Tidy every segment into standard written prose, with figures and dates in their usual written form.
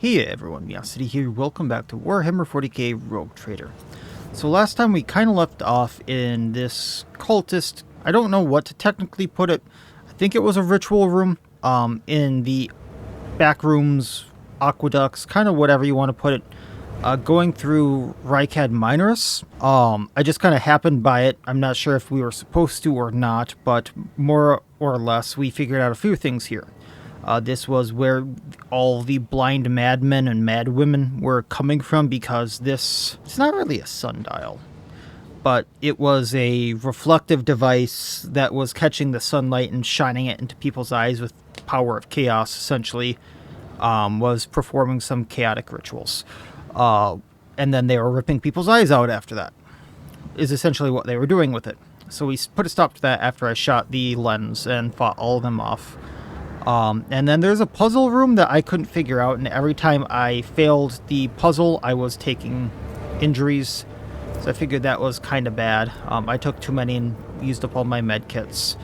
Hey everyone, Miacidae here, welcome back to Warhammer 40k Rogue Trader. So last time we kind of left off in this cultist, I don't know what to technically put it, I think it was a ritual room, in the back rooms, aqueducts, kind of whatever you want to put it, going through Rykan Minoris. I just kind of happened by it, I'm not sure if we were supposed to or not, but more or less we figured out a few things here. This was where all the blind madmen and madwomen were coming from, because it's not really a sundial, but it was a reflective device that was catching the sunlight and shining it into people's eyes with power of chaos, essentially, was performing some chaotic rituals. And then they were ripping people's eyes out after that, is essentially what they were doing with it. So we put a stop to that after I shot the lens and fought all of them off. And then there's a puzzle room that I couldn't figure out, and every time I failed the puzzle, I was taking injuries, so I figured that was kind of bad. I took too many and used up all my med kits.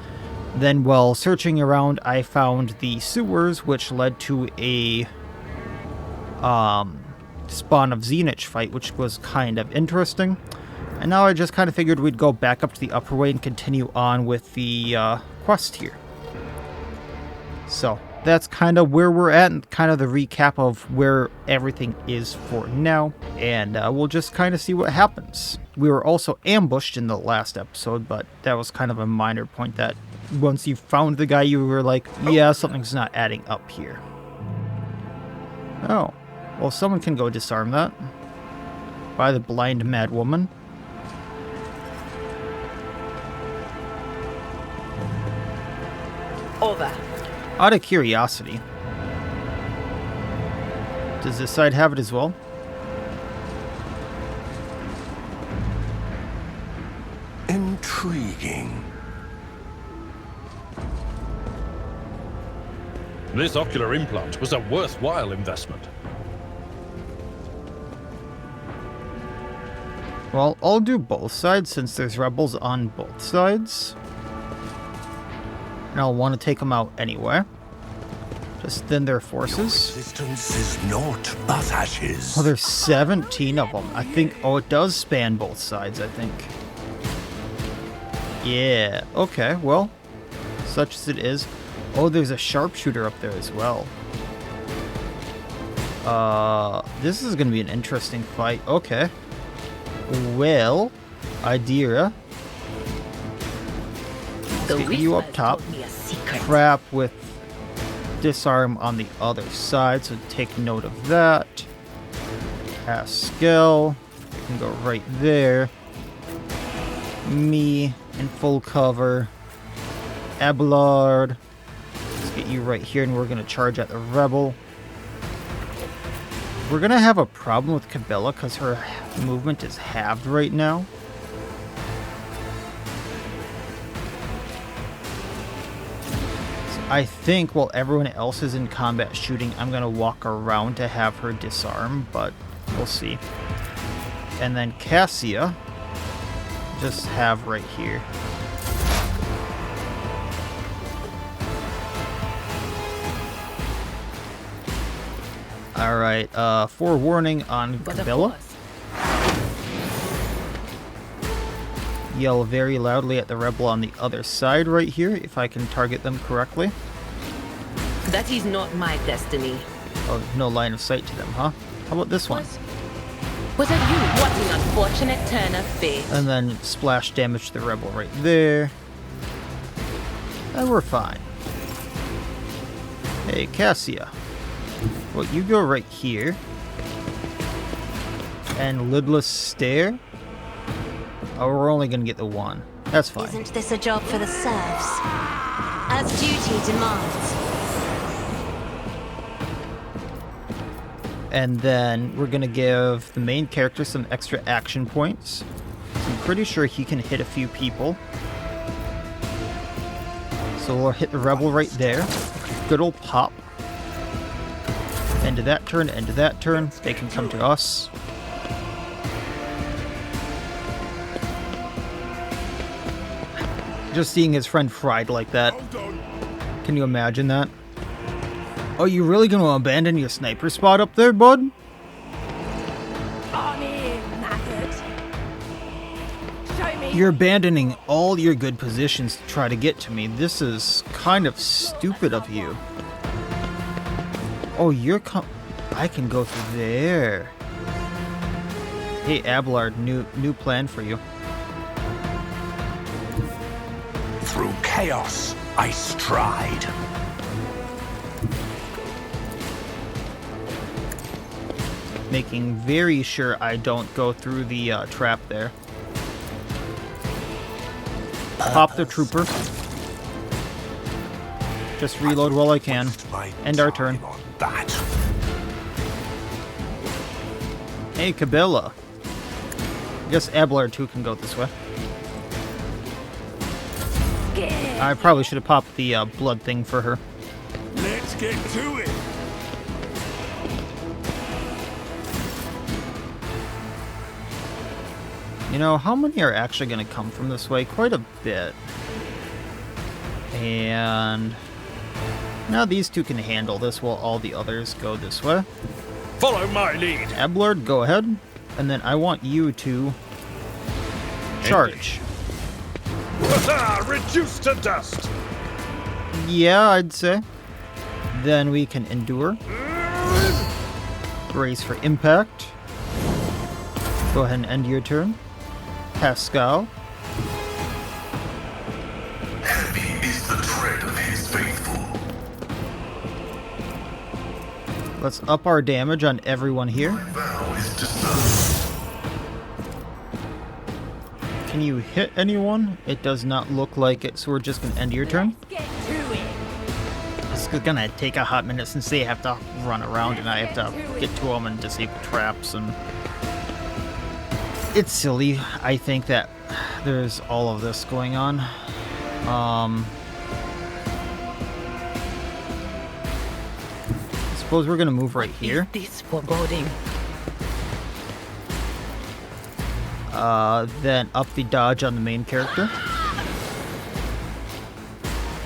Then while searching around, I found the sewers, which led to a spawn of Xenich fight, which was kind of interesting. And now I just kind of figured we'd go back up to the upper way and continue on with the quest here. So that's kind of where we're at, and kind of the recap of where everything is for now, and we'll just kind of see what happens. We were also ambushed in the last episode, but that was kind of a minor point, that once you found the guy, you were like, yeah, something's not adding up here. Oh, well, someone can go disarm that by the blind mad woman. Over. Out of curiosity, does this side have it as well? Intriguing. This ocular implant was a worthwhile investment. Well, I'll do both sides since there's rebels on both sides. And I'll want to take them out anyway. Just thin their forces. Resistance is naught but ashes. Oh, there's 17 of them. I think, oh, it does span both sides, I think. Yeah, okay, well, such as it is. Oh, there's a sharpshooter up there as well. This is going to be an interesting fight. Okay. Well, idea. Let's get you up top. Crap with disarm on the other side, so take note of that. Pascal can go right there. Me in full cover. Abelard. Let's get you right here, and we're going to charge at the rebel. We're going to have a problem with Cabela because her movement is halved right now. I think while everyone else is in combat shooting, I'm going to walk around to have her disarm, but we'll see. And then Cassia, just have right here. Alright, forewarning on Cabela. Yell very loudly at the rebel on the other side right here, if I can target them correctly. That is not my destiny. Oh, no line of sight to them, huh? How about this one? Was it you? What an unfortunate turn of fate. And then splash damage to the rebel right there. And we're fine. Hey, Cassia. Well, you go right here. And lidless stare. Oh, we're only gonna get the one. That's fine. Isn't this a job for the serfs? As duty demands. And then we're gonna give the main character some extra action points. I'm pretty sure he can hit a few people. So we'll hit the rebel right there. Good old pop. End of that turn, end of that turn. They can come to us. Just seeing his friend fried like that. Can you imagine that? Oh, you really gonna abandon your sniper spot up there, bud? I'm here, maggot. Show me. You're abandoning all your good positions to try to get to me. This is kind of stupid of you. Oh, I can go through there. Hey, Abelard, new plan for you. Through chaos, I stride. Making very sure I don't go through the trap there. Pop the trooper. Just reload while I can. End our turn. That. Hey, Cabela. I guess Abelard 2 can go this way. I probably should have popped the blood thing for her. Let's get to it. You know, how many are actually going to come from this way? Quite a bit. And now these two can handle this while all the others go this way. Follow my lead. Abelard, go ahead. And then I want you to charge. Reduced to dust. Yeah, I'd say. Then we can endure. Brace for impact. Go ahead and end your turn. Pascal. Heavy is the tread of his faithful. Let's up our damage on everyone here. Vow is to serve. Can you hit anyone? It does not look like it, so we're just going to end your turn. Get to it. This is going to take a hot minute since they have to run around and I have to get to them and disable traps. And it's silly, I think, that there's all of this going on. I suppose we're going to move right here. This foreboding. Then up the dodge on the main character.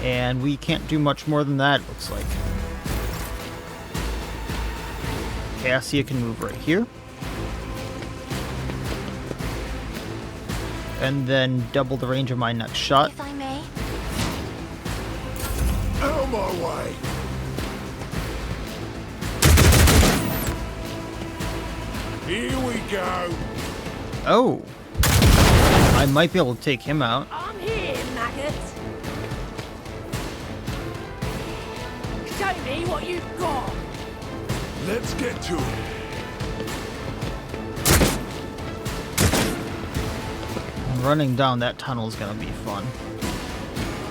And we can't do much more than that, it looks like. Cassia can move right here. And then double the range of my next shot. If I may. Out of my way. Here we go. Oh! I might be able to take him out. I'm here, maggot. Show me what you've got. Let's get to it. Running down that tunnel is going to be fun.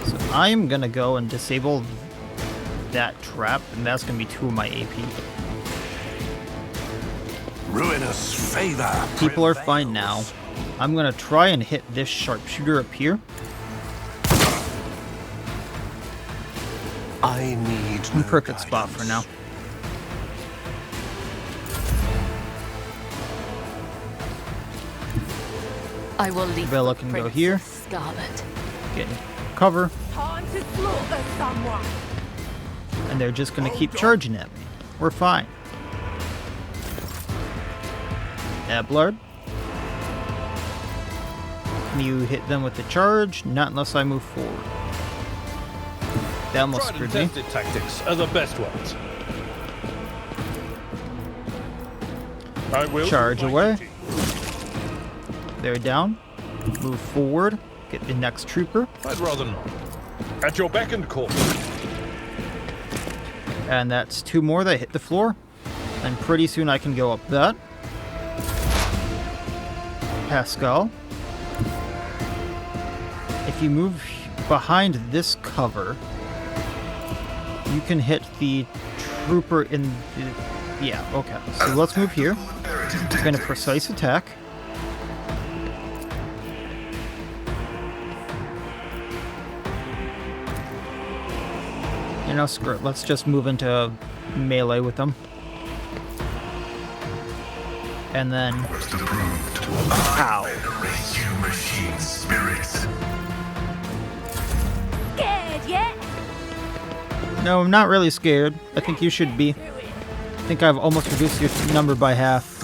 So I'm going to go and disable that trap, and that's going to be 2 of my AP. Ruinous favor. People are fine now. I'm going to try and hit this sharpshooter up here. I need no Perfect spot for now. I will leave. Bella can go here. Scarlet. Get cover. Time to slaughter someone. And they're just going to keep charging at me. We're fine. Abelard. Can you hit them with the charge? Not unless I move forward. That almost Tried and screwed me. tested tactics are the best ones. I will Charge do my away. duty. They're down. Move forward. Get the next trooper. I'd rather not. At your beck and call. And that's 2 more that hit the floor. And pretty soon I can go up that. Pascal. If you move behind this cover, you can hit the trooper in the... Yeah, okay. So let's move here. We're going to precise attack. You know, screw it. Let's just move into melee with them. And then... Ow. Machine spirits. Scared yet? No, I'm not really scared. I think you should be. I think I've almost reduced your number by half.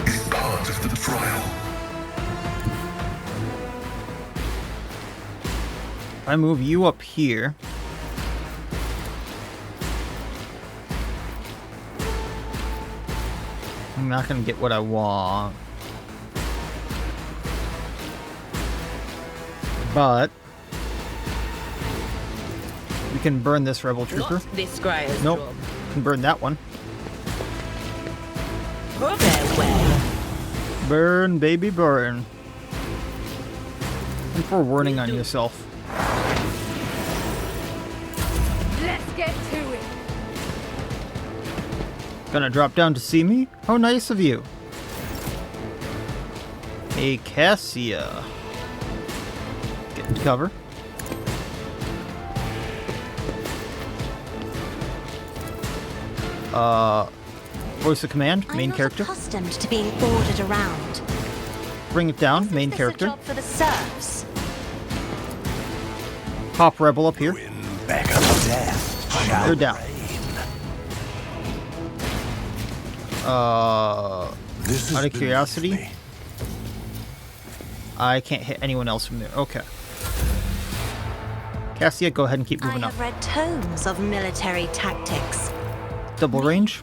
Is part of the trial. If I move you up here, I'm not gonna get what I want. But we can burn this rebel trooper. Not this Scryer's Nope. job. We can burn that one. Farewell. Burn, baby, burn. And for warning on yourself. Let's get to it. Gonna drop down to see me? How nice of you. Hey, Cassia. Get into cover. Voice of command, main I'm not character. accustomed to being ordered around. Bring it down, main Is this character. a job for the serfs? Pop rebel up here. Back of death. They're down. This Out of curiosity, I can't hit anyone else from there. Okay. Cassia, go ahead and keep I moving up. have read tomes of military tactics. Double range.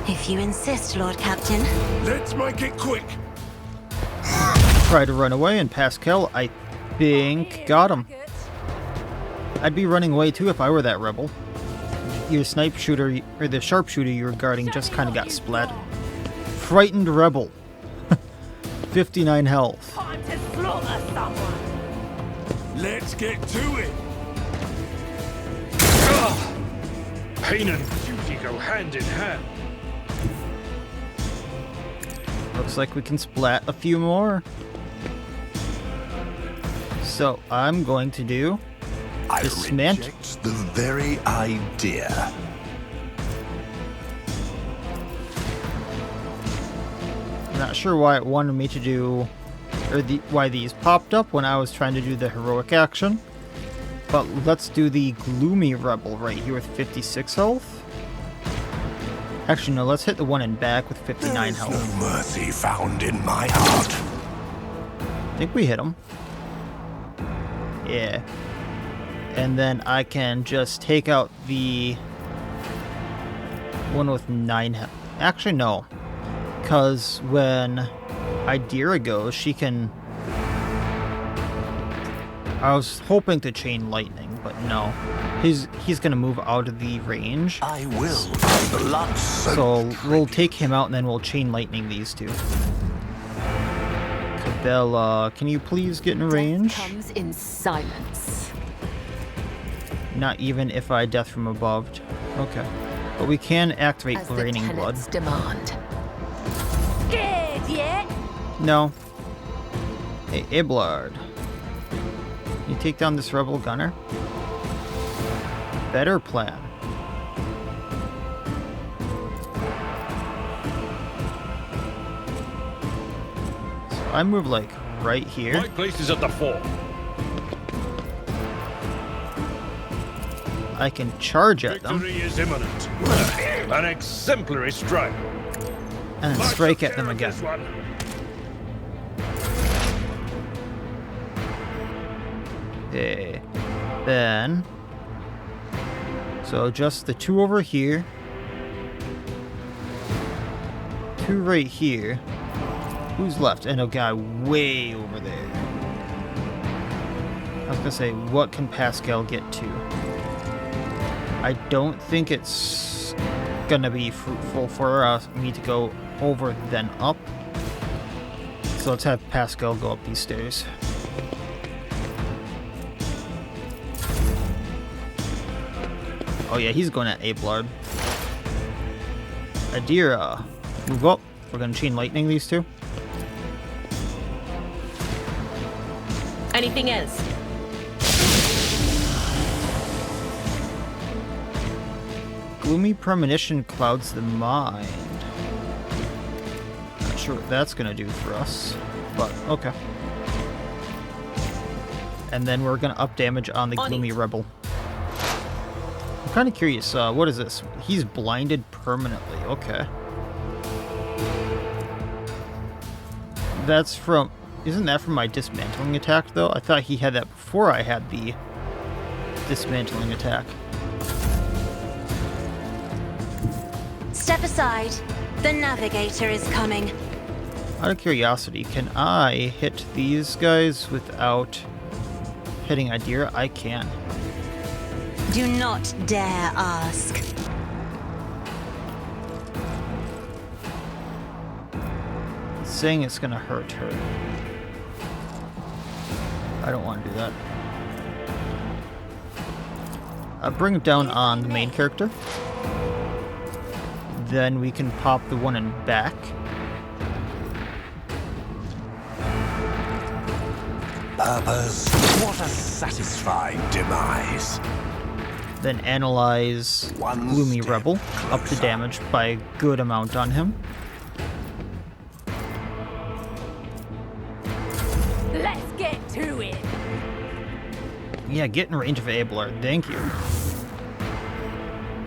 If you insist, Lord Captain. Let's make it quick. Try to run away, and Pascal, I think, got him. I'd be running away too if I were that rebel. Your snipe shooter, or the sharpshooter you were guarding, just kind of got splattered. Frightened rebel. 59 health. Time to slaughter someone. Let's get to it. Pain and duty go hand in hand. Looks like we can splat a few more. So I'm going to do I dismantle. reject the very idea. I'm not sure why it wanted me to do, or why these popped up when I was trying to do the heroic action. But let's do the gloomy rebel right here with 56 health. Actually, no, let's hit the one in back with 59 There's health. no mercy found in my heart. I think we hit him. Yeah. And then I can just take out the one with 9 health. Actually, no. Because when Idira goes, she can... I was hoping to chain lightning, but no. He's going to move out of the range. I will. Blood So we'll take him out and then we'll chain lightning these two. Cabela, can you please get in range? Comes in silence. Not even if I death from above. Okay. But we can activate As the raining blood. tenants demand. Scared yet? No. Hey, Iblard. You take down this rebel gunner? Better plan. So I move like right here. My place is at the fore. I can charge at them Victory is imminent. An exemplary strike. and then Lots strike of at them care again. on this one. Okay. Then. So just the two over here. Two right here. Who's left? And a guy way over there. I was gonna say, what can Pascal get to? I don't think it's gonna be fruitful for me to go over then up. So let's have Pascal go up these stairs. Oh yeah, he's going at Ablard. Adira, move up. We're gonna chain lightning these two. Anything else? Gloomy premonition clouds the mind. Not sure what that's gonna do for us, but okay. And then we're gonna up damage on the On gloomy it. rebel. kind of curious. What is this? He's blinded permanently. Okay. That's from... Isn't that from my dismantling attack, though? I thought he had that before I had the dismantling attack. Step aside. The navigator is coming. Out of curiosity, can I hit these guys without hitting Idira? I can. Do not dare ask. It's saying it's gonna hurt her. I don't want to do that. Bring it down on the main character. Then we can pop the one in back. Purpose. What a satisfying demise. Then analyze One Gloomy step Rebel. Up the closer. damage by a good amount on him. Let's get to it. Yeah, get in range of Abelard. Thank you.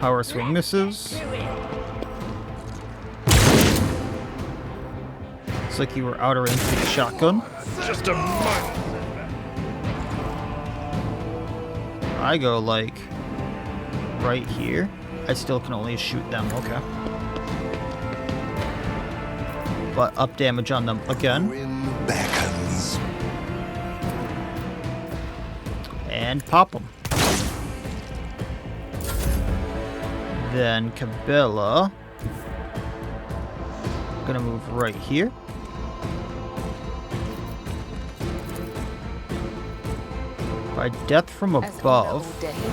Power swing misses. To it. Looks like you were out of range with the shotgun. Just a moment. I go like right here. I still can only shoot them. Okay. But up damage on them again. Ruin beckons. And pop them. Then Cabela. Gonna move right here. By death from As above. another day.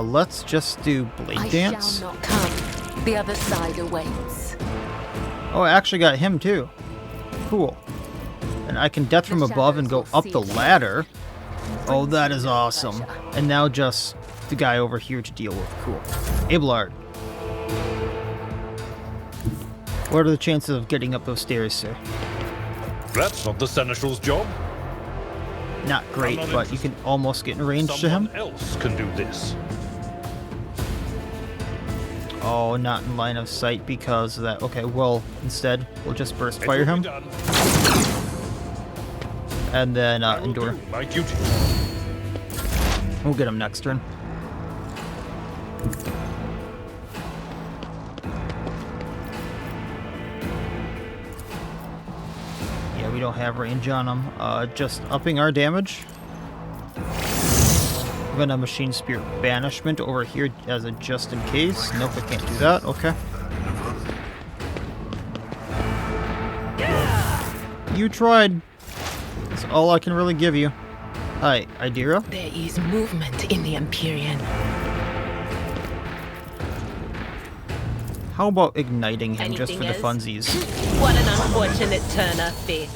Let's just do Blade I Dance. shall not come. The other side awaits. Oh, I actually got him too. Cool. And I can death from above and go up the ladder. Oh, that is awesome. And now just the guy over here to deal with. Cool. Abelard. What are the chances of getting up those stairs, sir? That's not the Seneschal's job. Not great, I'm not but you can almost get in range to him. Someone else can do this. Oh, not in line of sight because of that. Okay, well, instead, we'll just burst It fire will be him. done. And then I will endure. do my duty. We'll get him next turn. Yeah, we don't have range on him. Just upping our damage. Even a Machine Spirit Banishment over here as a just in case. Nope, I can't do that. Okay. You tried. That's all I can really give you. Hi, Idira. There is movement in the Imperium. How about igniting him just for Anything the else? funsies? What an unfortunate turn of fate.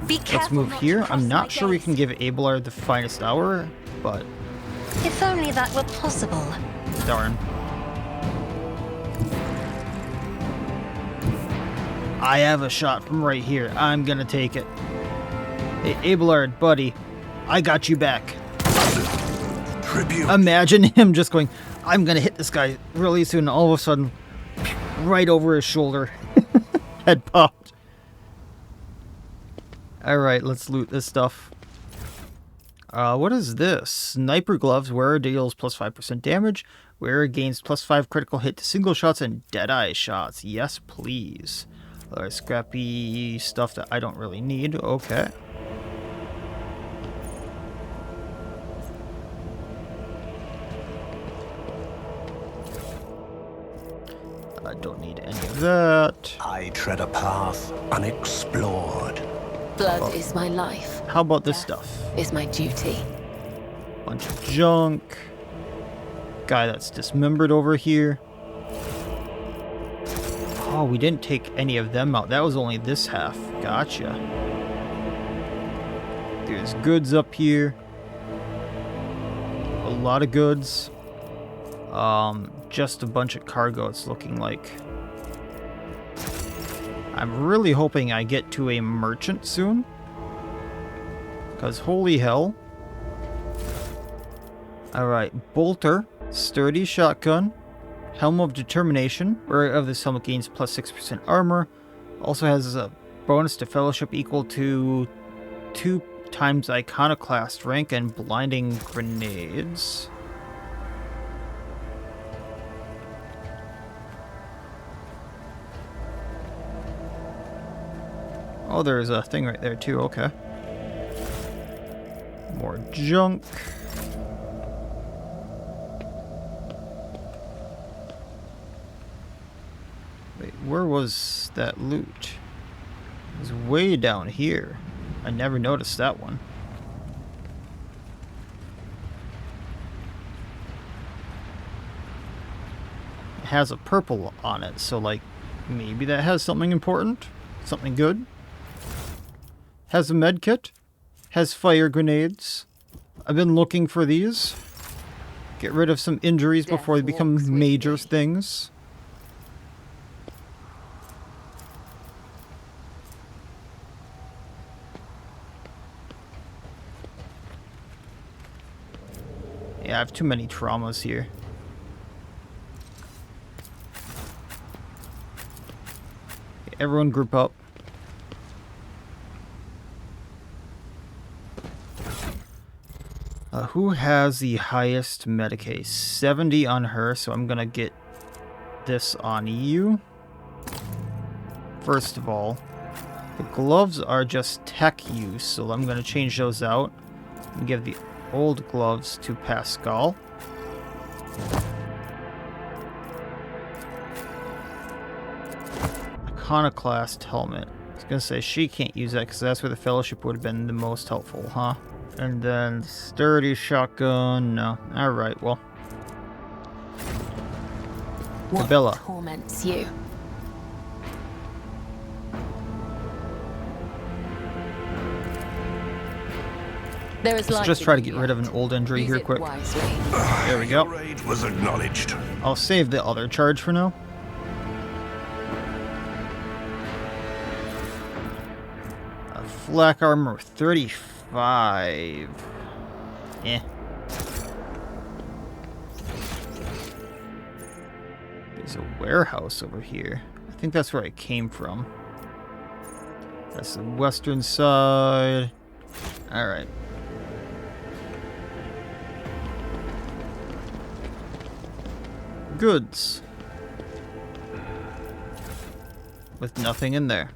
Be Let's careful move not here. to cross I'm my not sure we gaze. can give Abelard the finest hour, but If only that were possible. darn. I have a shot from right here. I'm gonna take it. Hey, Abelard, buddy. I got you back. Tribute. Imagine him just going, I'm gonna hit this guy really soon, and all of a sudden, right over his shoulder. Head popped. Alright, let's loot this stuff. What is this? Sniper gloves. Wearer deals plus 5% damage. Wearer gains plus 5 critical hit to single shots and deadeye shots. Yes, please. Scrappy stuff that I don't really need. Okay. I don't need any of that. I tread a path unexplored. Blood is my life. How about this stuff? Is my duty. Bunch of junk. Guy that's dismembered over here. Oh, we didn't take any of them out. That was only this half. Gotcha. There's goods up here. A lot of goods. Just a bunch of cargo, it's looking like. I'm really hoping I get to a merchant soon. Because holy hell. Alright, bolter, sturdy shotgun, helm of determination. Wearer of this helmet gains plus 6% armor. Also has a bonus to fellowship equal to 2 times iconoclast rank and blinding grenades. Oh, there's a thing right there too, okay. More junk. Wait, where was that loot? It was way down here. I never noticed that one. It has a purple on it, so like maybe that has something important? Something good? Has a med kit. Has fire grenades. I've been looking for these. Get rid of some injuries before they become major things. Yeah, I have too many traumas here. Okay, everyone group up. Who has the highest Medicaid? 70 on her, so I'm gonna get this on you. First of all, the gloves are just tech use, so I'm gonna change those out and give the old gloves to Pascal. Iconoclast helmet. I was gonna say she can't use that because that's where the fellowship would have been the most helpful, huh? And then sturdy shotgun. No. Alright, well. What Cabela. torments you? There is Let's just try to get rid of an old injury here quick. There we go. Your aid was acknowledged. I'll save the other charge for now. Flak armor 35. Eh. There's a warehouse over here. I think that's where I came from. That's the western side. Alright. Goods. With nothing in there.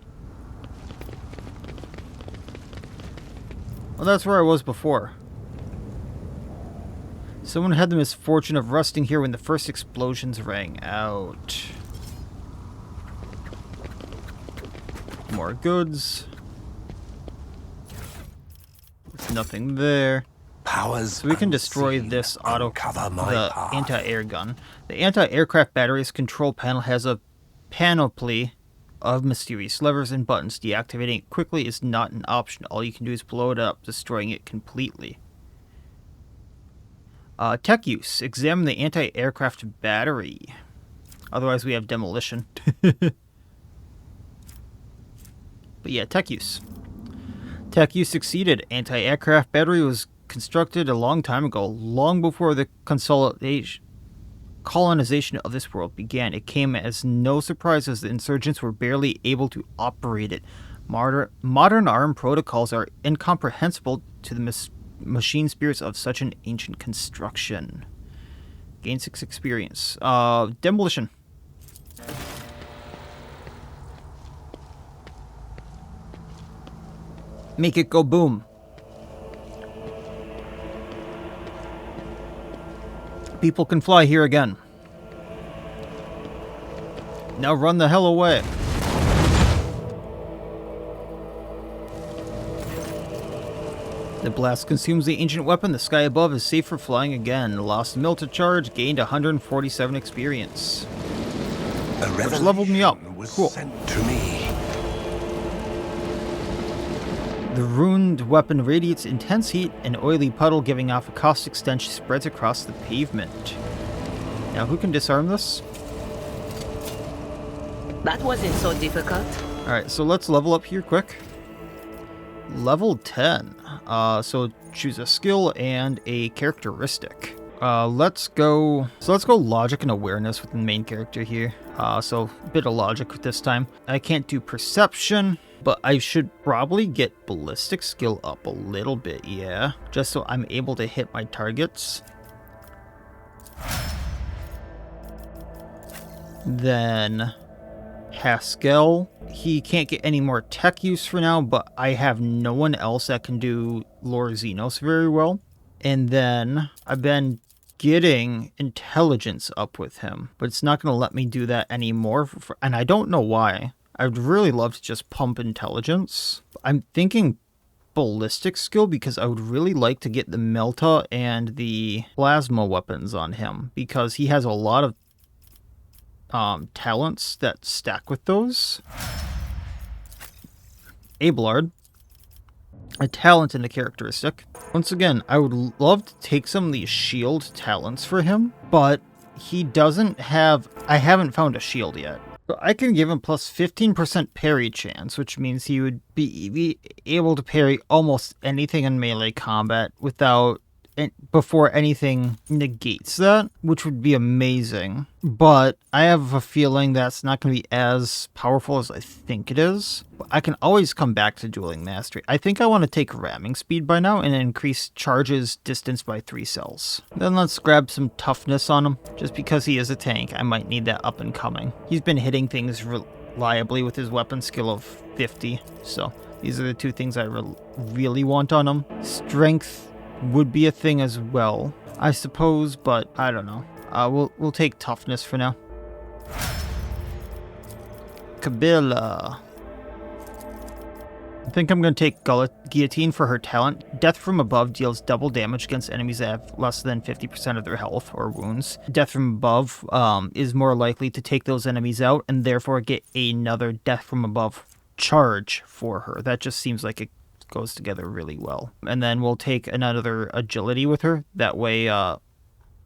Well, that's where I was before. Someone had the misfortune of rusting here when the first explosions rang out. More goods. There's nothing there. Powers So we can destroy unseen this uncover my the path. anti-air gun. The anti-aircraft battery's control panel has a panoply of mysterious levers and buttons. Deactivating it quickly is not an option. All you can do is blow it up, destroying it completely. Tech use. Examine the anti-aircraft battery. Otherwise we have demolition. But yeah, tech use. Tech use succeeded. Anti-aircraft battery was constructed a long time ago, long before the colonization of this world began. It came as no surprise as the insurgents were barely able to operate it. Modern armed protocols are incomprehensible to the machine spirits of such an ancient construction. Gain 6 experience. Demolition. Make it go boom. People can fly here again. Now run the hell away. The blast consumes the ancient weapon. The sky above is safe for flying again. Lost mill to charge. Gained 147 experience. A Which leveled me up. revelation was Cool. sent to me. The ruined weapon radiates intense heat. An oily puddle giving off a caustic stench spreads across the pavement. Now, who can disarm this? That wasn't so difficult. Alright, so let's level up here quick. Level 10. So choose a skill and a characteristic. Let's go logic and awareness with the main character here. So a bit of logic this time. I can't do perception, but I should probably get ballistic skill up a little bit, yeah. Just so I'm able to hit my targets. Then Haskell, he can't get any more tech use for now, but I have no one else that can do Lore Xenos very well. And then I've been getting intelligence up with him, but it's not going to let me do that anymore, and I don't know why. I'd really love to just pump intelligence. I'm thinking ballistic skill because I would really like to get the Melta and the plasma weapons on him because he has a lot of talents that stack with those. Abelard, a talent and a characteristic. Once again, I would love to take some of these shield talents for him, but he doesn't have... I haven't found a shield yet. So I can give him plus 15% parry chance, which means he would be able to parry almost anything in melee combat before anything negates that, which would be amazing. But I have a feeling that's not going to be as powerful as I think it is. But I can always come back to dueling mastery. I think I want to take ramming speed by now and increase charges distance by 3 cells. Then let's grab some toughness on him. Just because he is a tank, I might need that up and coming. He's been hitting things reliably with his weapon skill of 50. So these are the two things I really want on him. Strength would be a thing as well, I suppose, but I don't know. We'll take toughness for now. Kabila. I think I'm going to take Guillotine for her talent. Death from above deals double damage against enemies that have less than 50% of their health or wounds. Death from above is more likely to take those enemies out and therefore get another death from above charge for her. That just seems like it goes together really well. And then we'll take another agility with her. That way,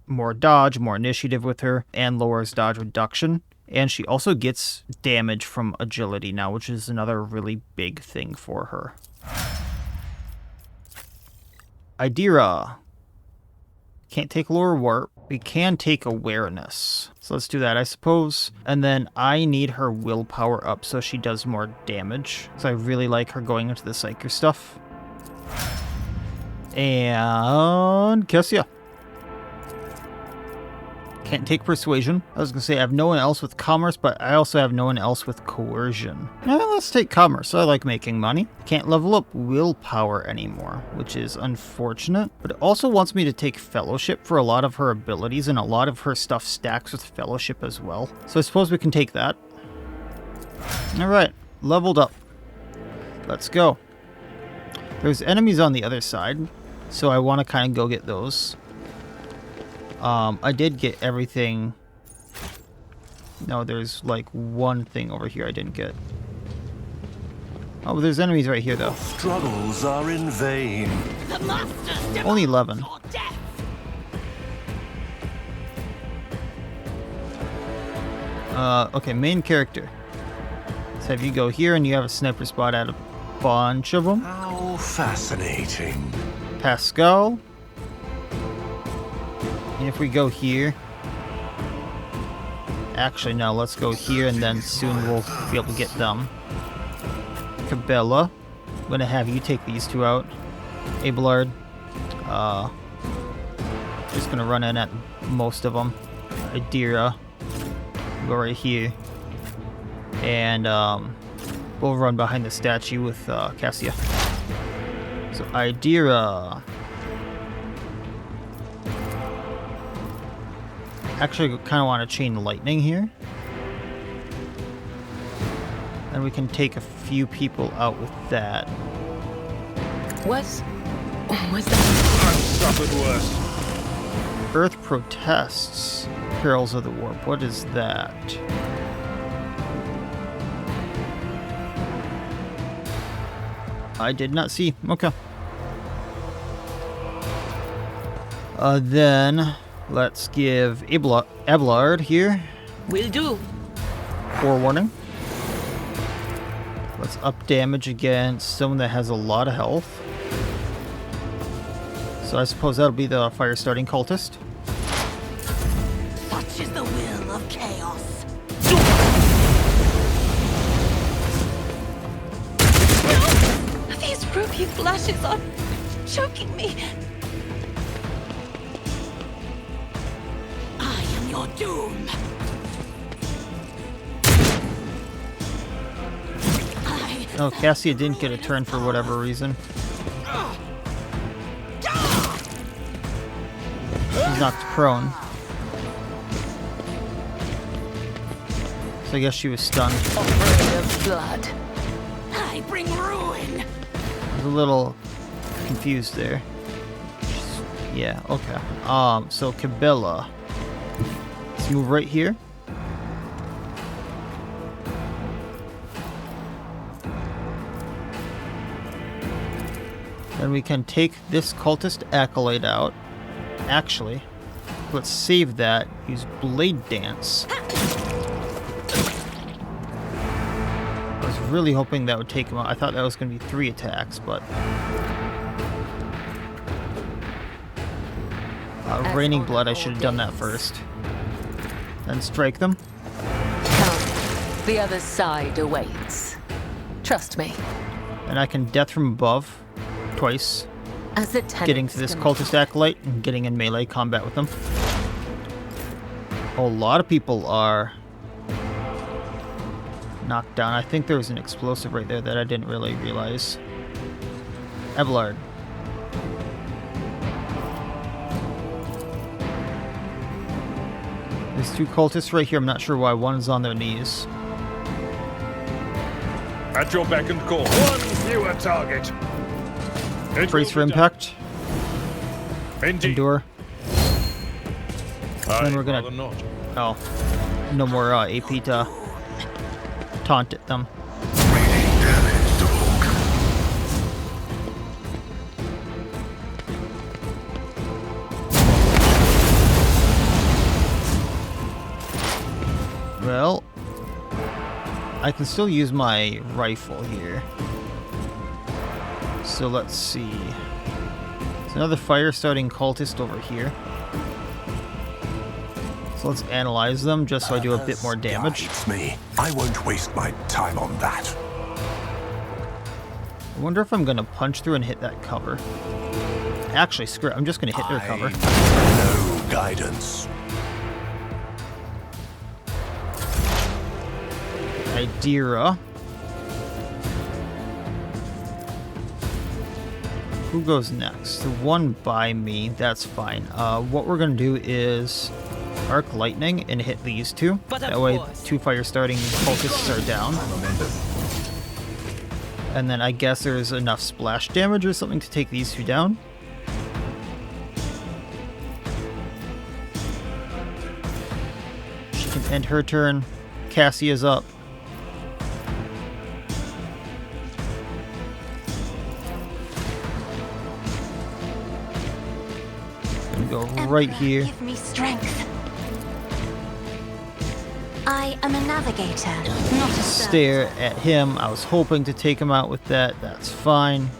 more dodge, more initiative with her, and lowers dodge reduction. And she also gets damage from agility now, which is another really big thing for her. Idira. Can't take lower warp. We can take awareness. So let's do that, I suppose. And then I need her willpower up so she does more damage. So I really like her going into the Psyker stuff. And Kessia. Can't take persuasion. I was going to say I have no one else with commerce, but I also have no one else with coercion. Let's take commerce. I like making money. Can't level up willpower anymore, which is unfortunate. But it also wants me to take fellowship for a lot of her abilities, and a lot of her stuff stacks with fellowship as well. So I suppose we can take that. Alright, leveled up. Let's go. There's enemies on the other side, so I want to kind of go get those. I did get everything. No, there's like one thing over here I didn't get. Oh, there's enemies right here though. Struggles are in vain. The masters Only 11. or death. Okay, main character. Let's have you go here and you have a sniper spot at a bunch of them. How fascinating. Pascal. And if we go here... Actually, no, let's go here and then soon we'll be able to get them. Cabela. I'm going to have you take these two out. Abelard. Just going to run in at most of them. Idira. Go right here. And we'll run behind the statue with Cassia. So Idira. Actually, kind of want to chain lightning here. And we can take a few people out with that. Was that? I've suffered worse. Earth protests. Perils of the Warp. What is that? I did not see. Okay. Then Let's give Abelard here Will do. forewarning. Let's up damage against someone that has a lot of health. So I suppose that'll be the fire starting cultist. Such is the will of chaos. No! These ruby flashes are choking me. I am your doom. Oh, Cassia didn't get a turn for whatever reason. He's knocked prone. So I guess she was stunned. Afraid of blood. I bring ruin. I was a little confused there. Yeah, okay. So Cabela. Let's move right here. Then we can take this cultist acolyte out. Actually, let's save that. Use Blade Dance. I was really hoping that would take him out. I thought that was going to be 3 attacks, but... Raining Blood, I should have done that first. Then strike them. Come. The other side awaits. Trust me. And I can Death from Above twice. As the Getting to this cultist acolyte and getting in melee combat with them. A lot of people are knocked down. I think there was an explosive right there that I didn't really realize. Abelard. There's 2 cultists right here. I'm not sure why one's on their knees. At your beck and call. One fewer target. Brace for impact. Indeed. Endure. Then we're gonna- not. Oh. No more AP to taunt at them. Radiant damage to Hulk. Well, I can still use my rifle here. So let's see. There's another fire starting cultist over here. So let's analyze them just so I do a bit more damage. Guides me. I won't waste my time on that. I wonder if I'm gonna punch through and hit that cover. Actually, screw it. I'm just gonna hit their cover. No guidance. Idira. Who goes next? The one by me. That's fine. What we're gonna do is arc lightning and hit these 2. That way, 2 fire starting cultists are down. And then I guess there's enough splash damage or something to take these 2 down. She can end her turn. Cassia's up. Go right here. Give me strength. I am a navigator, not a Stare at him. I was hoping to take him out with that. That's fine.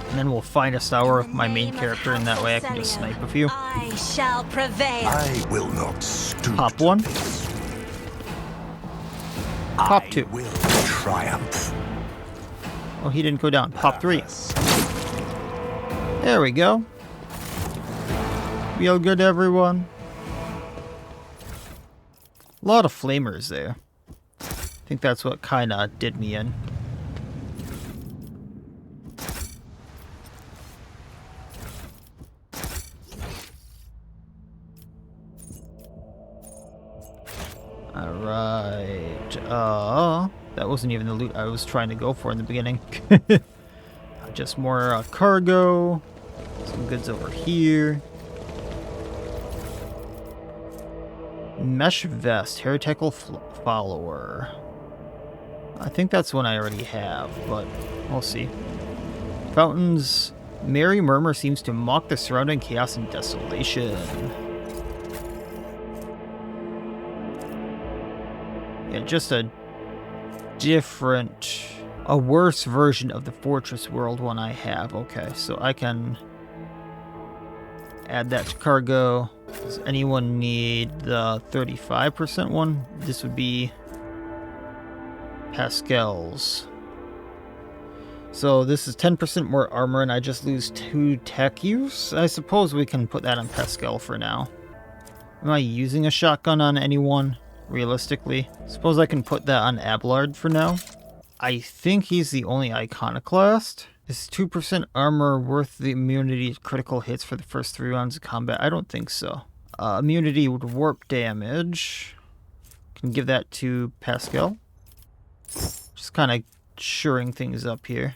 And then we'll find a tower of my main character, and that way I can just snipe a few. I shall prevail. I will not stoop. Pop to 1. this. Pop I 2. will triumph. Oh, he didn't go down. Pop 3. There we go. Feel good, everyone. A lot of flamers there. I think that's what kind of did me in. Alright. That wasn't even the loot I was trying to go for in the beginning. Just more cargo. Some goods over here. Mesh vest, heretical follower. I think that's one I already have, but we'll see. Fountains, Merry murmur seems to mock the surrounding chaos and desolation. Yeah, just a different, a worse version of the fortress world one I have. Okay, so I can add that to cargo. Does anyone need the 35% one? This would be Pascal's. So this is 10% more armor and I just lose 2 tech use? I suppose we can put that on Pascal for now. Am I using a shotgun on anyone? Realistically? Suppose I can put that on Abelard for now. I think he's the only iconoclast. Is 2% armor worth the immunity to critical hits for the first 3 rounds of combat? I don't think so. Immunity would warp damage. Can give that to Pascal. Just kind of shoring things up here.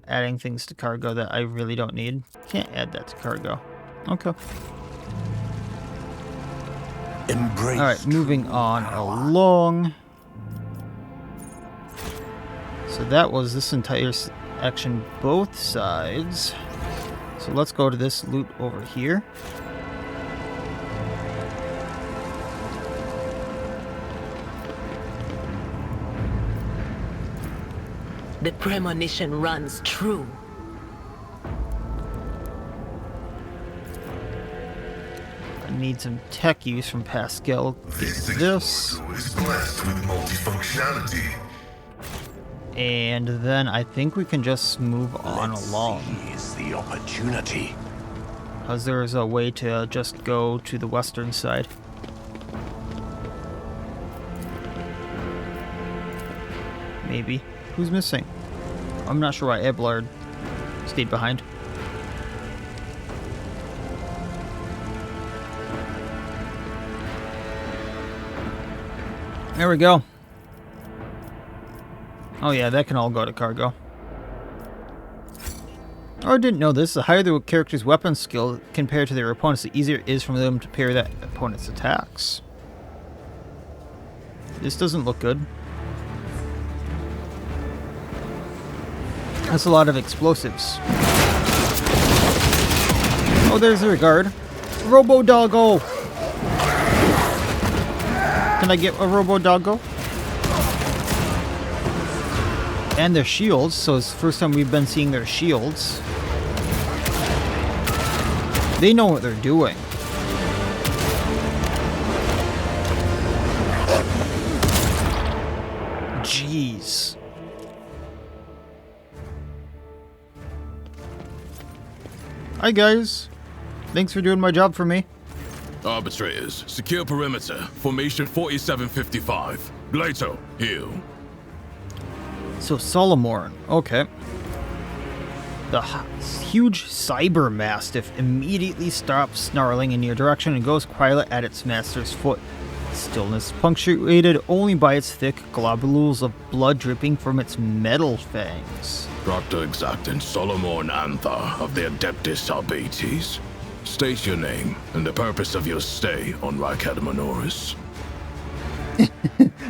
Adding things to cargo that I really don't need. Can't add that to cargo. Okay. Alright, moving on along. So that was this entire section, both sides. So let's go to this loot over here. The premonition runs true. I need some tech use from Pascal. This This. explosive is blessed with multifunctionality. And then I think we can just move on along. Seize the opportunity. Because there is a way to just go to the western side. Maybe. Who's missing? I'm not sure why Abelard stayed behind. There we go. Oh yeah, that can all go to cargo. Oh, I didn't know this. The higher the character's weapon skill compared to their opponents, the easier it is for them to parry that opponent's attacks. This doesn't look good. That's a lot of explosives. Oh, there's the regard. Robo Doggo! Can I get a Robo Doggo? And their shields, so it's the first time we've been seeing their shields. They know what they're doing. Jeez. Hi guys. Thanks for doing my job for me. Arbitrators, secure perimeter. Formation 4755. Glato, heal. So Solomorn, okay. The huge cyber mastiff immediately stops snarling in your direction and goes quietly at its master's foot. Stillness punctuated only by its thick globules of blood dripping from its metal fangs. Proctor Exactant Solomon Antha of the Adeptus Arbates. State your name and the purpose of your stay on Rykan Minoris.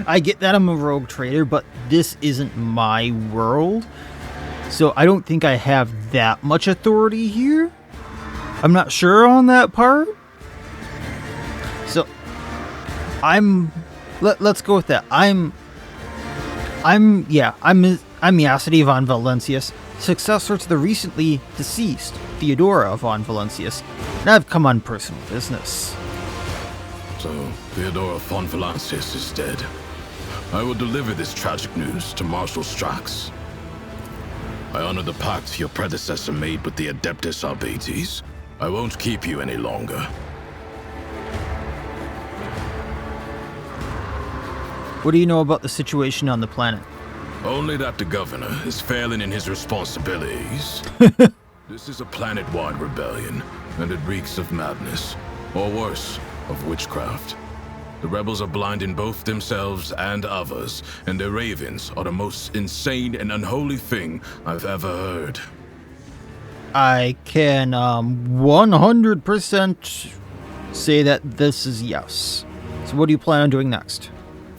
I get that I'm a rogue trader, but this isn't my world. So I don't think I have that much authority here. I'm not sure on that part. So let's go with that. I'm Miacidae von Valencius, successor to the recently deceased Theodora von Valencius, and I've come on personal business. So, Theodora von Valencius is dead. I will deliver this tragic news to Marshal Strax. I honor the pact your predecessor made with the Adeptus Arbates. I won't keep you any longer. What do you know about the situation on the planet? Only that the governor is failing in his responsibilities. This is a planet-wide rebellion, and it reeks of madness, or worse, of witchcraft. The rebels are blinding both themselves and others, and their ravens are the most insane and unholy thing I've ever heard. I can 100% say that this is yes. So what do you plan on doing next?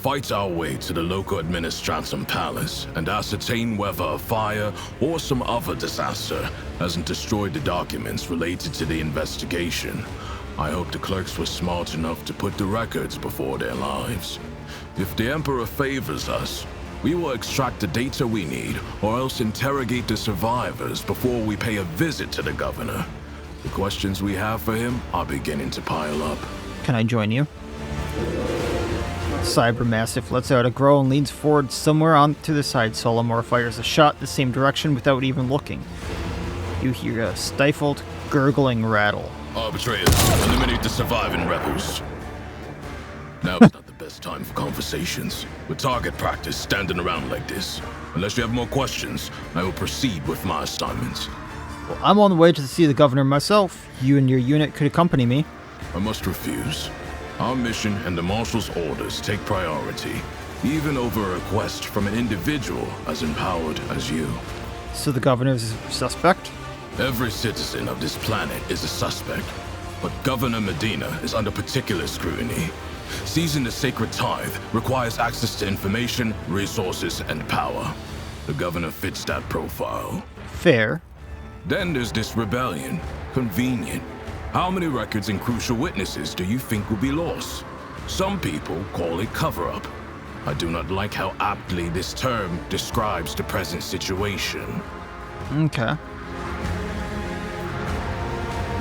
fight our way to the local administratum palace and ascertain whether a fire or some other disaster hasn't destroyed the documents related to the investigation. I hope the clerks were smart enough to put the records before their lives. If the Emperor favors us, we will extract the data we need, or else interrogate the survivors before we pay a visit to the governor. The questions we have for him are beginning to pile up. Can I join you? Cybermassive lets out a growl and leans forward somewhere onto the side. Solomor fires a shot the same direction without even looking. You hear a stifled, gurgling rattle. Arbitrators, eliminate the surviving rebels. Now is not the best time for conversations. With target practice standing around like this. Unless you have more questions, I will proceed with my assignments. Well, I'm on the way to see the governor myself. You and your unit could accompany me. I must refuse. Our mission and the Marshal's orders take priority, even over a request from an individual as empowered as you. So the governor is a suspect? Every citizen of this planet is a suspect, but Governor Medina is under particular scrutiny. Seizing the sacred tithe requires access to information, resources, and power. The governor fits that profile. Fair. Then there's this rebellion. Convenient. How many records and crucial witnesses do you think will be lost? Some people call it cover-up. I do not like how aptly this term describes the present situation. Okay.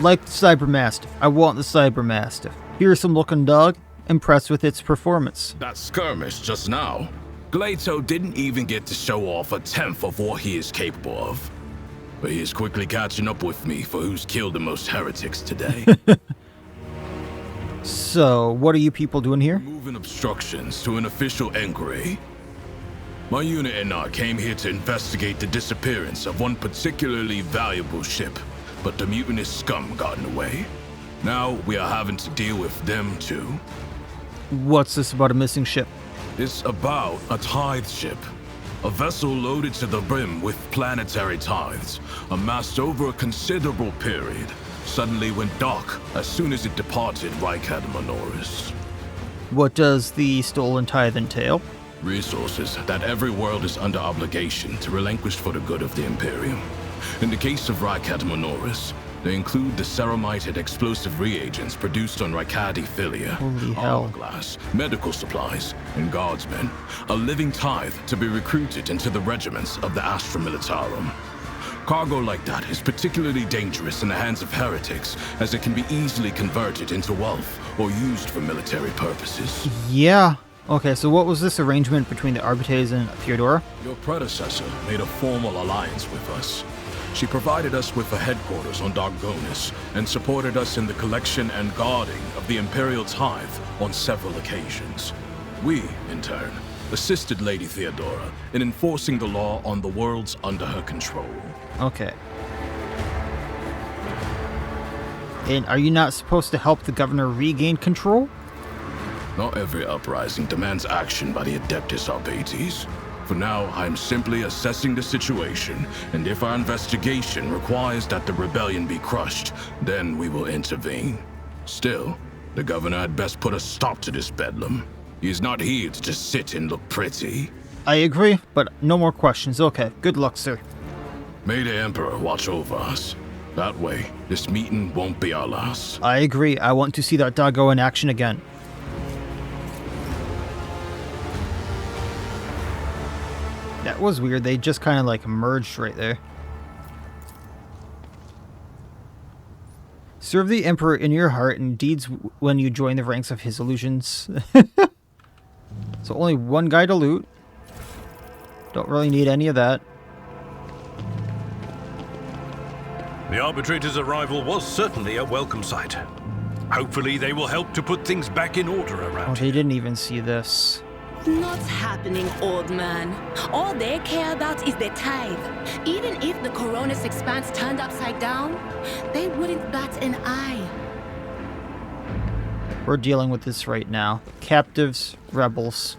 Like the Cybermastiff. I want the Cybermastiff. Fearsome looking dog. Impressed with its performance. That skirmish just now. Glato didn't even get to show off a tenth of what he is capable of. But he is quickly catching up with me for who's killed the most heretics today. So, what are you people doing here? Moving obstructions to an official inquiry. My unit and I came here to investigate the disappearance of one particularly valuable ship, but the mutinous scum got in the way. Now we are having to deal with them too. What's this about a missing ship? It's about a tithe ship. A vessel loaded to the brim with planetary tithes, amassed over a considerable period, suddenly went dark as soon as it departed Rykan Minoris. What does the stolen tithe entail? Resources that every world is under obligation to relinquish for the good of the Imperium. In the case of Rykan Minoris, they include the ceramited explosive reagents produced on Rykadi Philia, Holy hell. glass, medical supplies, and guardsmen, a living tithe to be recruited into the regiments of the Astra Militarum. Cargo like that is particularly dangerous in the hands of heretics, as it can be easily converted into wealth or used for military purposes. Yeah. Okay, so what was this arrangement between the Arbites and Theodora? Your predecessor made a formal alliance with us. She provided us with a headquarters on Dargonus and supported us in the collection and guarding of the Imperial tithe on several occasions. We, in turn, assisted Lady Theodora in enforcing the law on the worlds under her control. Okay. And are you not supposed to help the governor regain control? Not every uprising demands action by the Adeptus Arbites. For now, I am simply assessing the situation, and if our investigation requires that the rebellion be crushed, then we will intervene. Still, the governor had best put a stop to this bedlam. He is not here to just sit and look pretty. I agree, but no more questions. Okay, good luck, sir. May the Emperor watch over us. That way, this meeting won't be our last. I agree. I want to see that doggo in action again. That was weird. They just kind of like merged right there. Serve the Emperor in your heart and deeds when you join the ranks of his illusions. So only one guy to loot. Don't really need any of that. The Arbitrator's arrival was certainly a welcome sight. Hopefully they will help to put things back in order Oh, around they here. didn't even see this. Not happening, old man. All they care about is their tithe. Even if the Koronus Expanse turned upside down, they wouldn't bat an eye. We're dealing with this right now. Captives, rebels.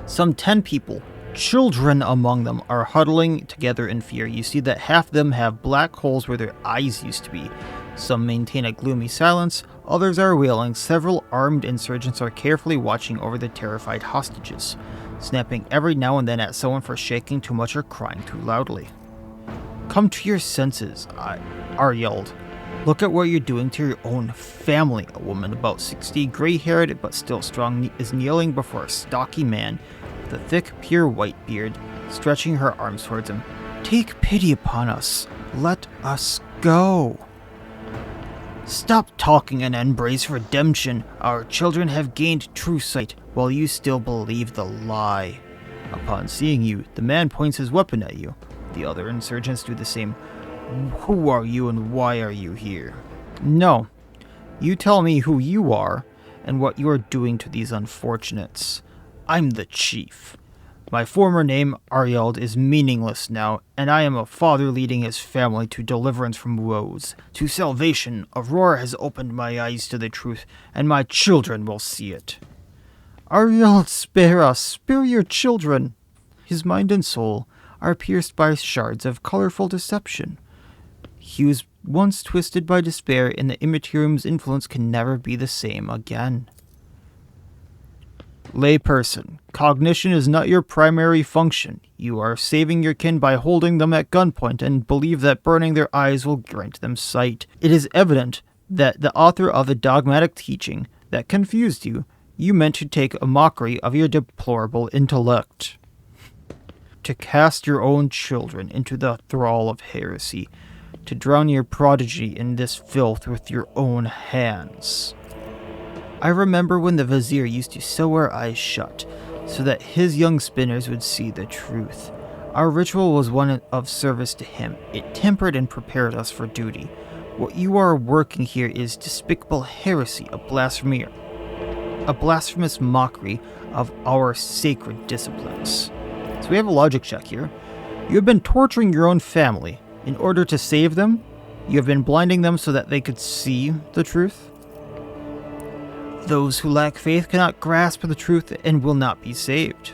Some 10 people, children among them, are huddling together in fear. You see that half of them have black holes where their eyes used to be. Some maintain a gloomy silence, others are wailing. Several armed insurgents are carefully watching over the terrified hostages, snapping every now and then at someone for shaking too much or crying too loudly. "Come to your senses," R yelled. "Look at what you're doing to your own family." A woman about 60, gray-haired but still strong, is kneeling before a stocky man with a thick, pure white beard, stretching her arms towards him. "Take pity upon us. Let us go." "Stop talking and embrace redemption. Our children have gained true sight, while you still believe the lie." Upon seeing you, the man points his weapon at you. The other insurgents do the same. "Who are you and why are you here?" "No. You tell me who you are and what you are doing to these unfortunates." "I'm the chief. My former name, Arield, is meaningless now, and I am a father leading his family to deliverance from woes, to salvation. Aurora has opened my eyes to the truth, and my children will see it." "Arield, spare us! Spare your children!" His mind and soul are pierced by shards of colorful deception. He was once twisted by despair, and the Imperium's influence can never be the same again. "Layperson, cognition is not your primary function. You are saving your kin by holding them at gunpoint and believe that burning their eyes will grant them sight. It is evident that the author of the dogmatic teaching that confused you, you meant to take a mockery of your deplorable intellect. To cast your own children into the thrall of heresy, to drown your prodigy in this filth with your own hands. I remember when the Vizier used to sew our eyes shut, so that his young spinners would see the truth. Our ritual was one of service to him. It tempered and prepared us for duty. What you are working here is despicable heresy, a blasphemous mockery of our sacred disciplines." So we have a logic check here. You have been torturing your own family. In order to save them, you have been blinding them so that they could see the truth. Those who lack faith cannot grasp the truth and will not be saved.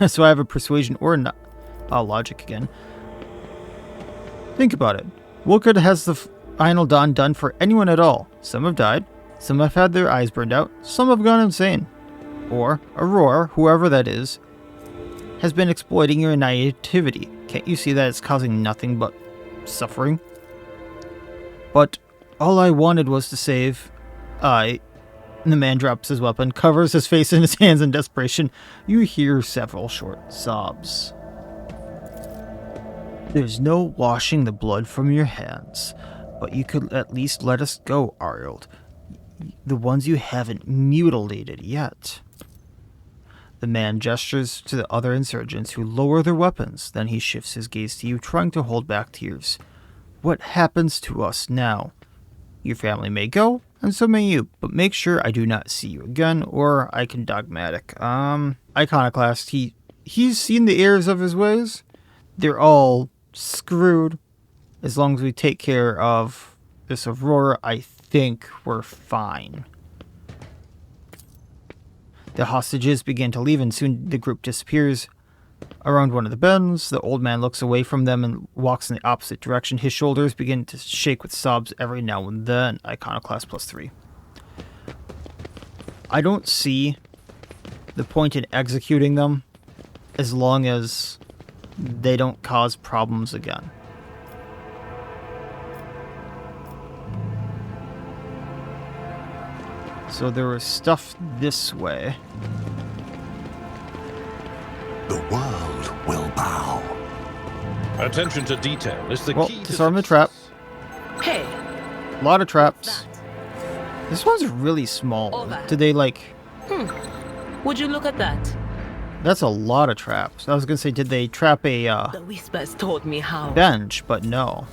So I have a persuasion or not. Logic again. Think about it. What good has the final dawn done for anyone at all? Some have died, some have had their eyes burned out, some have gone insane. Or Aurora, whoever that is, has been exploiting your naivety. Can't you see that it's causing nothing but suffering? But all I wanted was to save... And the man drops his weapon, covers his face in his hands in desperation. You hear several short sobs. "There's no washing the blood from your hands, but you could at least let us go, Arield. The ones you haven't mutilated yet." The man gestures to the other insurgents, who lower their weapons. Then he shifts his gaze to you, trying to hold back tears. "What happens to us now? Your family may go, and so may you, but make sure I do not see you again, or I can dogmatic. Iconoclast, he's seen the errors of his ways. They're all screwed. As long as we take care of this Aurora, I think we're fine." The hostages begin to leave, and soon the group disappears around one of the bends. The old man looks away from them and walks in the opposite direction. His shoulders begin to shake with sobs every now and then. Iconoclast +3. I don't see the point in executing them as long as they don't cause problems again. So there was stuff this way. The world will bow. Attention to detail is the Well, key to disarm the trap. Hey, A lot of traps. that. This one's really small. Over. Did they like... Would you look at that? That's a lot of traps. I was gonna say, did they trap a The whispers told me how. bench, but no.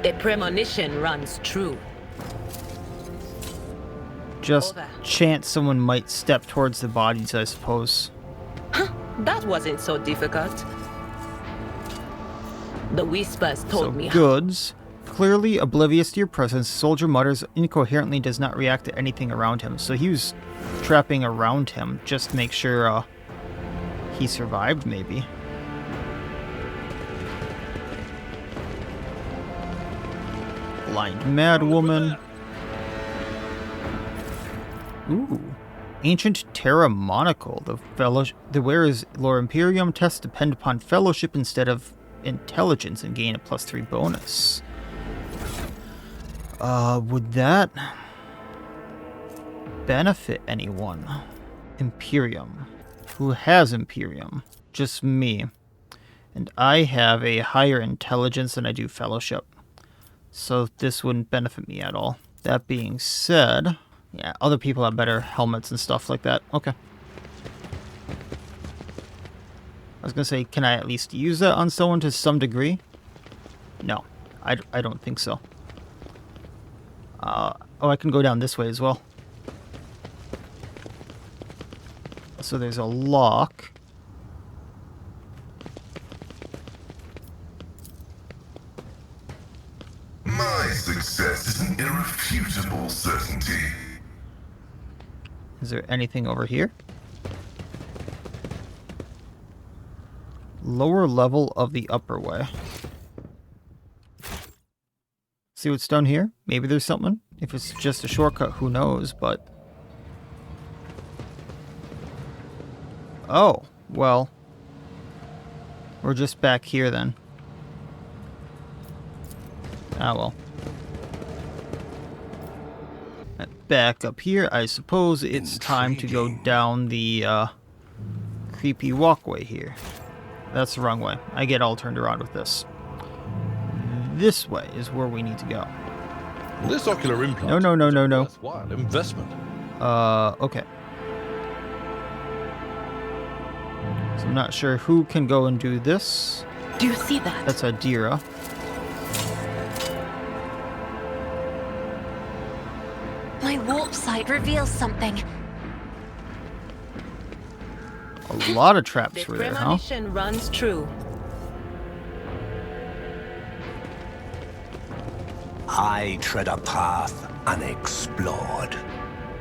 The premonition runs true. Just Over. chance someone might step towards the bodies, I suppose. That wasn't so difficult. The whispers told So me how. goods. Clearly oblivious to your presence, soldier mutters incoherently, does not react to anything around him. So he was trapping around him just to make sure he survived, maybe. Blind Mad Woman. Ooh. Ancient Terra Monocle. The wearer's lore Imperium tests depend upon fellowship instead of intelligence and gain a +3 bonus. Would that benefit anyone? Imperium. Who has Imperium? Just me. And I have a higher intelligence than I do fellowship. So this wouldn't benefit me at all. That being said, yeah, other people have better helmets and stuff like that. Okay. I was gonna say, can I at least use that on someone to some degree? No, I don't think so. Oh, I can go down this way as well. So there's a lock. My success is an irrefutable certainty. Is there anything over here? Lower level of the upper way. See what's down here? Maybe there's something. If it's just a shortcut, who knows, but... Oh, well. We're just back here then. Ah, well. Back up here, I suppose it's time to go down the creepy walkway here. That's the wrong way. I get all turned around with this. This way is where we need to go. This ocular implant. No. is a worthwhile investment. Okay. So I'm not sure who can go and do this. Do you see that? That's Adira. My warp sight reveals something. A lot of traps The were there, huh? premonition runs true. I tread a path unexplored.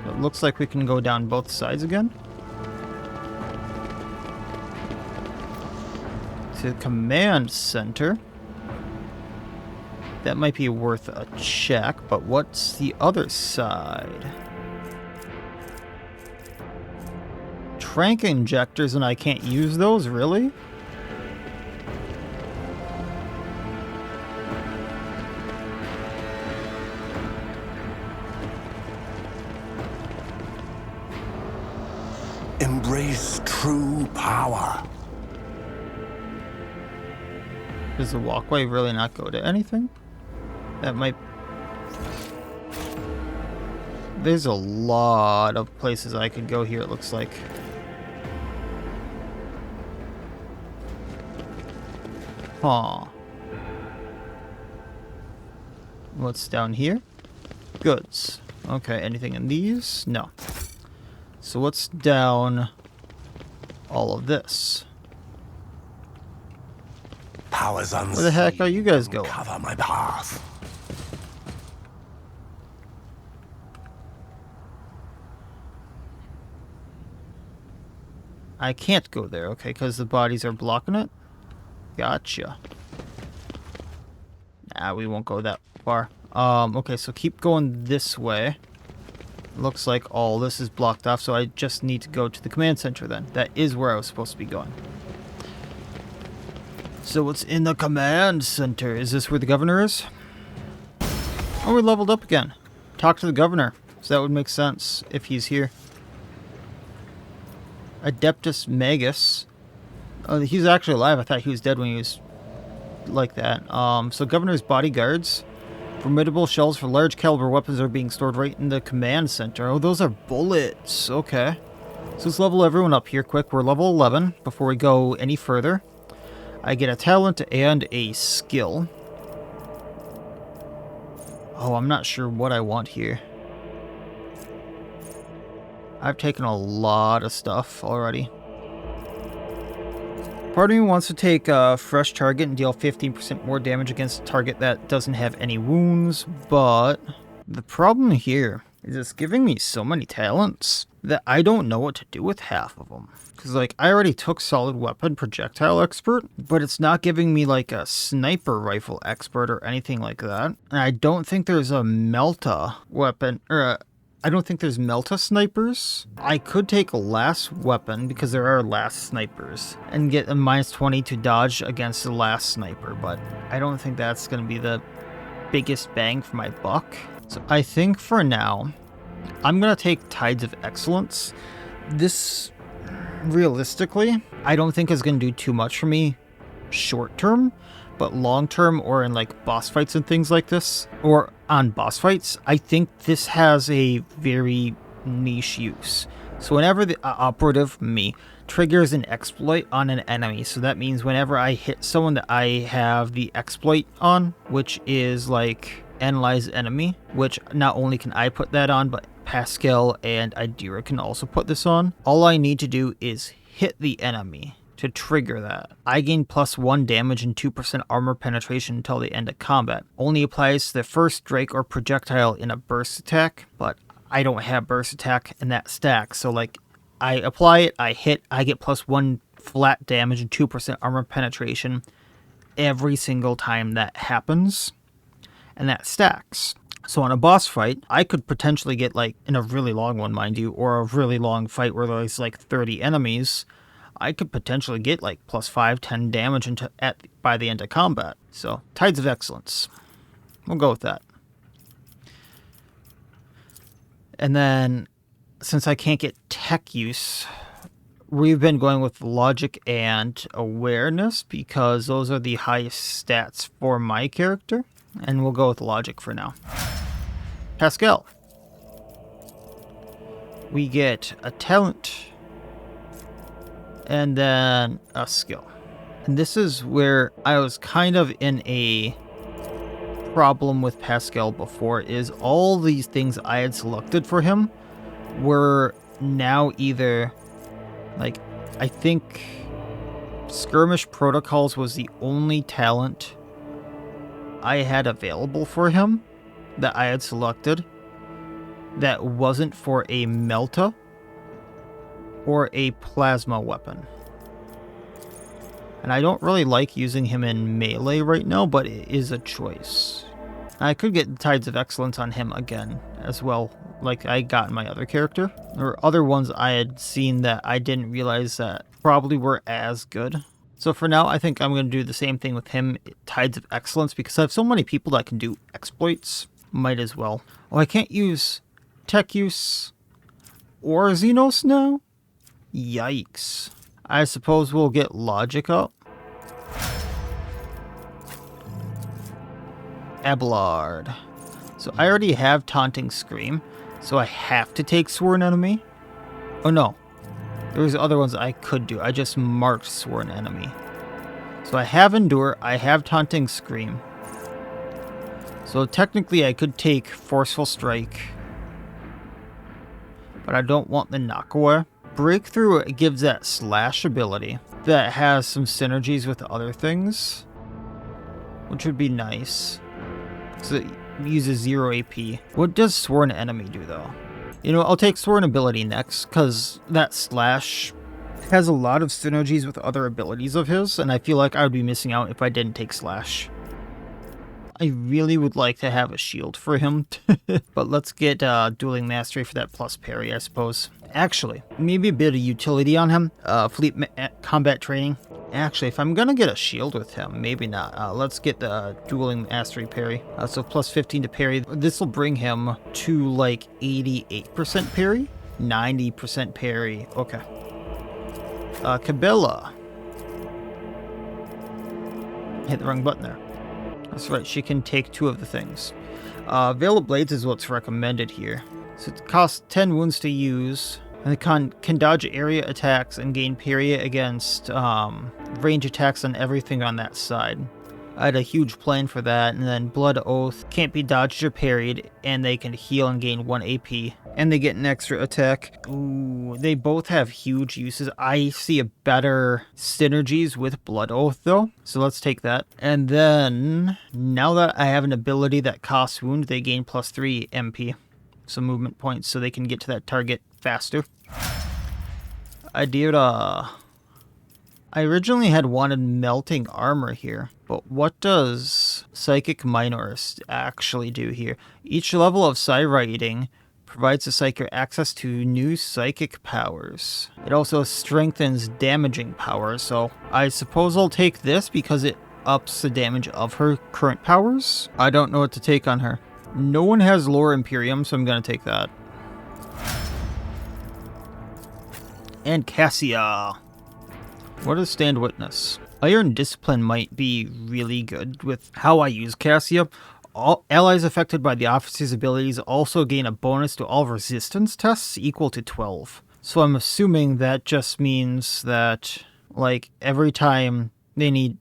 It looks like we can go down both sides again. To the command center. That might be worth a check, but what's the other side? Trank injectors and I can't use those, really? Embrace true power. Does the walkway really not go to anything? That might... There's a lot of places I could go here, it looks like. Huh. What's down here? Goods. Okay, anything in these? No. So what's down all of this? Powers unseen. Where the heck are you guys going? Cover my path. I can't go there, okay, because the bodies are blocking it? Gotcha. Nah, we won't go that far. Okay, so keep going this way. Looks like all this is blocked off, so I just need to go to the command center then. That is where I was supposed to be going. So what's in the command center? Is this where the governor is? Oh, we leveled up again. Talk to the governor. So that would make sense if he's here. Adeptus Magus. Oh, he's actually alive. I thought he was dead when he was like that. So governor's bodyguards. Formidable shells for large caliber weapons are being stored right in the command center. Oh, those are bullets. Okay. So let's level everyone up here quick. We're level 11 before we go any further. I get a talent and a skill. Oh, I'm not sure what I want here. I've taken a lot of stuff already. Part of me wants to take a fresh target and deal 15% more damage against a target that doesn't have any wounds, but the problem here is it's giving me so many talents that I don't know what to do with half of them. Because, like, I already took solid weapon projectile expert, but it's not giving me, like, a sniper rifle expert or anything like that. And I don't think there's a Melta weapon, or I don't think there's Melta snipers. I could take a last weapon, because there are last snipers, and get a -20 to dodge against the last sniper, but I don't think that's going to be the biggest bang for my buck. So I think for now, I'm going to take Tides of Excellence. This, realistically, I don't think is going to do too much for me short term, but long term, or in like boss fights and things like this, or on boss fights, I think this has a very niche use. So whenever the operative, me, triggers an exploit on an enemy, so that means whenever I hit someone that I have the exploit on, which is like Analyze Enemy, which not only can I put that on, but Pascal and Idira can also put this on. All I need to do is hit the enemy to trigger that. I gain +1 damage and 2% armor penetration until the end of combat. Only applies to the first strike or projectile in a burst attack, but I don't have burst attack in that stack, so like I apply it, I hit, I get +1 flat damage and 2% armor penetration every single time that happens, and that stacks. So on a boss fight, I could potentially get, like, in a really long one, mind you, or a really long fight where there's like 30 enemies, I could potentially get like +5, 10 damage by the end of combat. So, Tides of Excellence. We'll go with that. And then, since I can't get tech use, we've been going with logic and awareness because those are the highest stats for my character. And we'll go with logic for now. Pascal. We get a talent and then a skill. And this is where I was kind of in a problem with Pascal before, is all these things I had selected for him were now either, like, I think Skirmish Protocols was the only talent I had available for him that I had selected that wasn't for a Melta or a plasma weapon. And I don't really like using him in melee right now, but it is a choice. I could get Tides of Excellence on him again as well, like I got in my other character. Or other ones I had seen that I didn't realize that probably were as good. So for now, I think I'm going to do the same thing with him, Tides of Excellence, because I have so many people that can do exploits. Might as well. Oh, I can't use Tech Use or Xenos now? Yikes. I suppose we'll get Logic up. Abelard. So I already have Taunting Scream, so I have to take Sworn Enemy. Oh no. There's other ones I could do. I just marked Sworn Enemy. So I have Endure, I have Taunting Scream. So technically I could take Forceful Strike, but I don't want the knockaway. Breakthrough gives that slash ability that has some synergies with other things, which would be nice. So it uses 0 AP. What does Sworn Enemy do though? You know, I'll take Sworn Ability next, because that slash has a lot of synergies with other abilities of his, and I feel like I would be missing out if I didn't take slash. I really would like to have a shield for him, but let's get Dueling Mastery for that plus parry, I suppose. Actually, maybe a bit of utility on him. Fleet Combat Training. Actually, if I'm gonna get a shield with him, maybe not. Let's get the Dueling Mastery parry. So plus 15 to parry. This will bring him to like 88% parry? 90% parry. Okay. Cabela. Hit the wrong button there. That's right, she can take 2 of the things. Veil of Blades is what's recommended here. So it costs 10 wounds to use, and it can dodge area attacks and gain parry against range attacks on everything on that side. I had a huge plan for that, and then Blood Oath can't be dodged or parried, and they can heal and gain 1 AP, and they get an extra attack. Ooh, they both have huge uses. I see a better synergies with Blood Oath though, so let's take that. And then, now that I have an ability that costs wound, they gain plus 3 MP. some movement points so they can get to that target faster. I originally had wanted melting armor here, but what does Psychic Minoris actually do here? Each level of psi writing provides the Psyker access to new psychic powers. It also strengthens damaging power, so I suppose I'll take this because it ups the damage of her current powers. I don't know what to take on her. No one has lore Imperium, so I'm gonna take that. And Cassia. What does Stand Witness? Iron Discipline might be really good with how I use Cassia. All allies affected by the officer's abilities also gain a bonus to all resistance tests equal to 12. So I'm assuming that just means that, like, every time they need,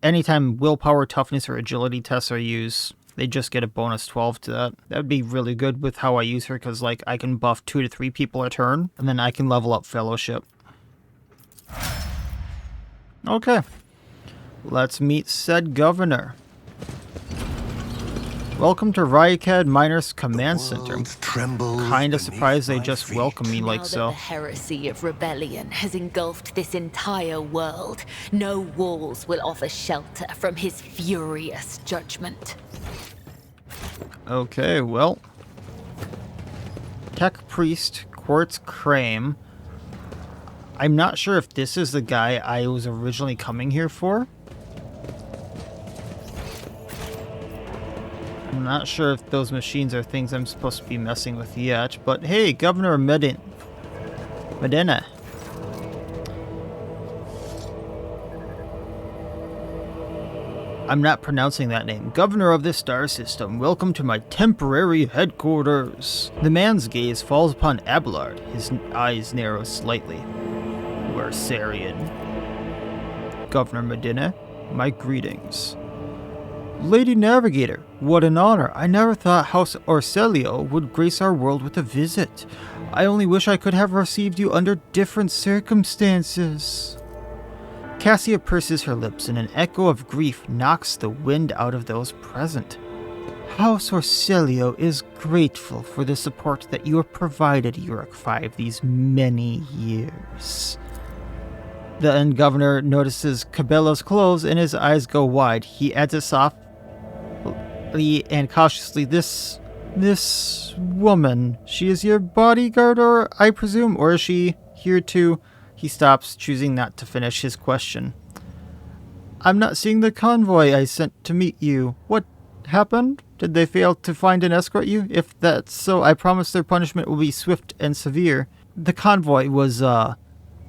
anytime willpower, toughness, or agility tests are used, they just get a bonus 12 to that. That would be really good with how I use her, because, like, I can buff 2 to 3 people a turn, and then I can level up Fellowship. Okay. Let's meet said governor. Welcome to Rykan Minoris Command Center. Kinda surprised they just welcome me like so. Now that the heresy of rebellion has engulfed this entire world, no walls will offer shelter from his furious judgment. Okay, well. Tech Priest, Quartz Crame. I'm not sure if this is the guy I was originally coming here for. I'm not sure if those machines are things I'm supposed to be messing with yet, but hey, Governor Medina. I'm not pronouncing that name. Governor of this star system, welcome to my temporary headquarters. The man's gaze falls upon Abelard. His eyes narrow slightly. We're Sarian. Governor Medina, my greetings. Lady Navigator, what an honor. I never thought House Orselio would grace our world with a visit. I only wish I could have received you under different circumstances. Cassia purses her lips, and an echo of grief knocks the wind out of those present. House Orselio is grateful for the support that you have provided Uruk V these many years. The end governor notices Cabello's clothes, and his eyes go wide. He adds it softly and cautiously, This woman, she is your bodyguard, or I presume, or is she here too? He stops, choosing not to finish his question. I'm not seeing the convoy I sent to meet you. What happened? Did they fail to find and escort you? If that's so, I promise their punishment will be swift and severe. The convoy was,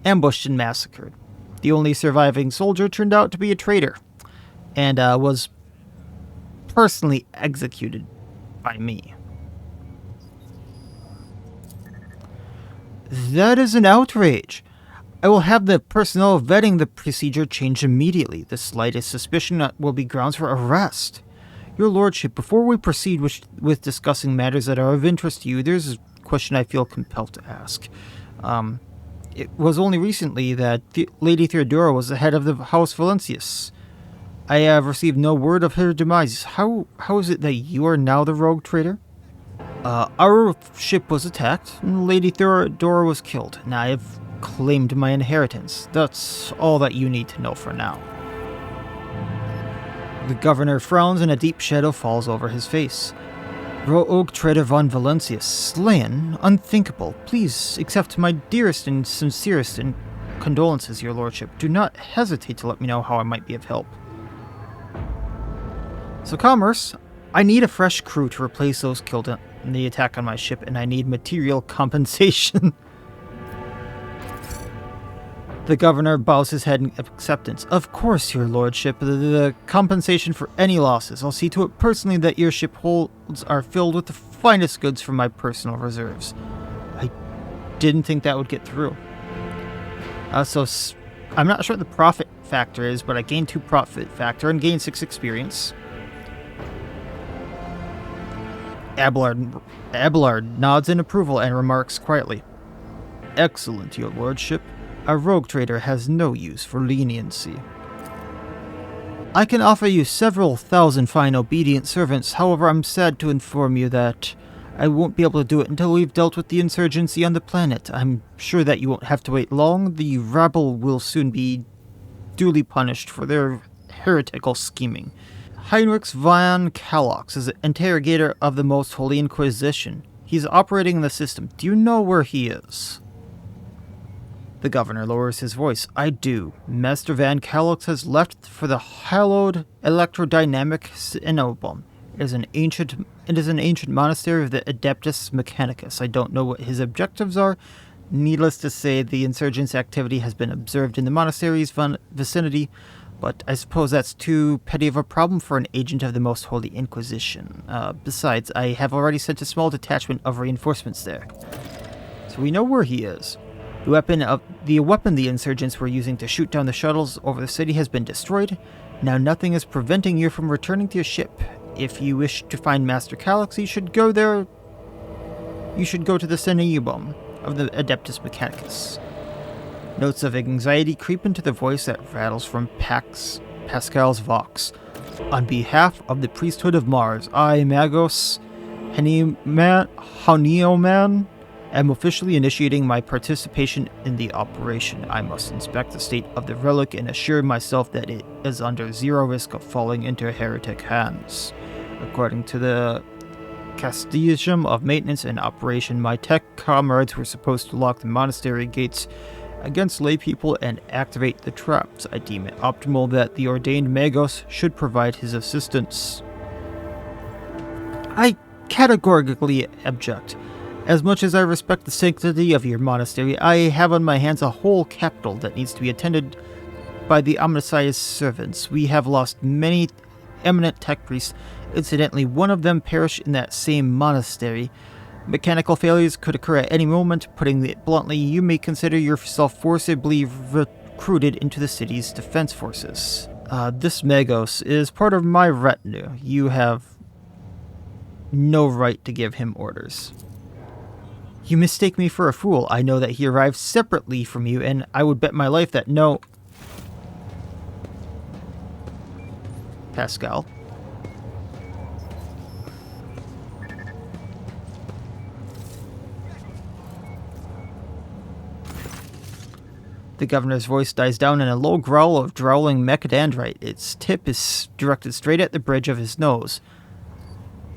ambushed and massacred. The only surviving soldier turned out to be a traitor, and was personally executed by me. That is an outrage. I will have the personnel vetting the procedure changed immediately. The slightest suspicion will be grounds for arrest. Your lordship, before we proceed with discussing matters that are of interest to you, there's a question I feel compelled to ask. It was only recently that Lady Theodora was the head of the House Valencius. I have received no word of her demise. How is it that you are now the rogue trader? Our ship was attacked, and Lady Theodora was killed, and I have claimed my inheritance. That's all that you need to know for now. The governor frowns, and a deep shadow falls over his face. Rogue Trader von Valencius, slain? Unthinkable. Please accept my dearest and sincerest condolences, your lordship. Do not hesitate to let me know how I might be of help. So, Commerce, I need a fresh crew to replace those killed in the attack on my ship, and I need material compensation. The governor bows his head in acceptance. Of course, your lordship. The compensation for any losses. I'll see to it personally that your ship holds are filled with the finest goods from my personal reserves. I didn't think that would get through. So I'm not sure what the profit factor is, but I gained 2 profit factor and gained 6 experience. Abelard nods in approval and remarks quietly. Excellent, your lordship. A rogue trader has no use for leniency. I can offer you several thousand fine obedient servants, however I'm sad to inform you that I won't be able to do it until we've dealt with the insurgency on the planet. I'm sure that you won't have to wait long. The rabble will soon be duly punished for their heretical scheming. Heinrich von Kalox is an interrogator of the Most Holy Inquisition. He's operating in the system. Do you know where he is? The governor lowers his voice. I do. Master Van Kalox has left for the hallowed electrodynamic Cinnobum. It is an ancient monastery of the Adeptus Mechanicus. I don't know what his objectives are. Needless to say, the insurgents' activity has been observed in the monastery's vicinity, but I suppose that's too petty of a problem for an agent of the Most Holy Inquisition. Besides, I have already sent a small detachment of reinforcements there. So we know where he is. The weapon the insurgents were using to shoot down the shuttles over the city has been destroyed. Now nothing is preventing you from returning to your ship. If you wish to find Master Kalox, you should go there. You should go to the Cinnobum of the Adeptus Mechanicus. Notes of anxiety creep into the voice that rattles from Pascal's vox. On behalf of the priesthood of Mars, I, Magos Hanioman, am officially initiating my participation in the operation. I must inspect the state of the relic and assure myself that it is under zero risk of falling into heretic hands. According to the Castellium of Maintenance and Operation, my tech comrades were supposed to lock the monastery gates against lay people and activate the traps. I deem it optimal that the ordained Magos should provide his assistance. I categorically object. As much as I respect the sanctity of your monastery, I have on my hands a whole capital that needs to be attended by the Omnisci's servants. We have lost many eminent tech priests. Incidentally, one of them perished in that same monastery. Mechanical failures could occur at any moment. Putting it bluntly, you may consider yourself forcibly recruited into the city's defense forces. This Magos is part of my retinue. You have no right to give him orders. You mistake me for a fool. I know that he arrived separately from you, and I would bet my life that no... Pascal. The governor's voice dies down in a low growl of drowling mechadendrite. Its tip is directed straight at the bridge of his nose.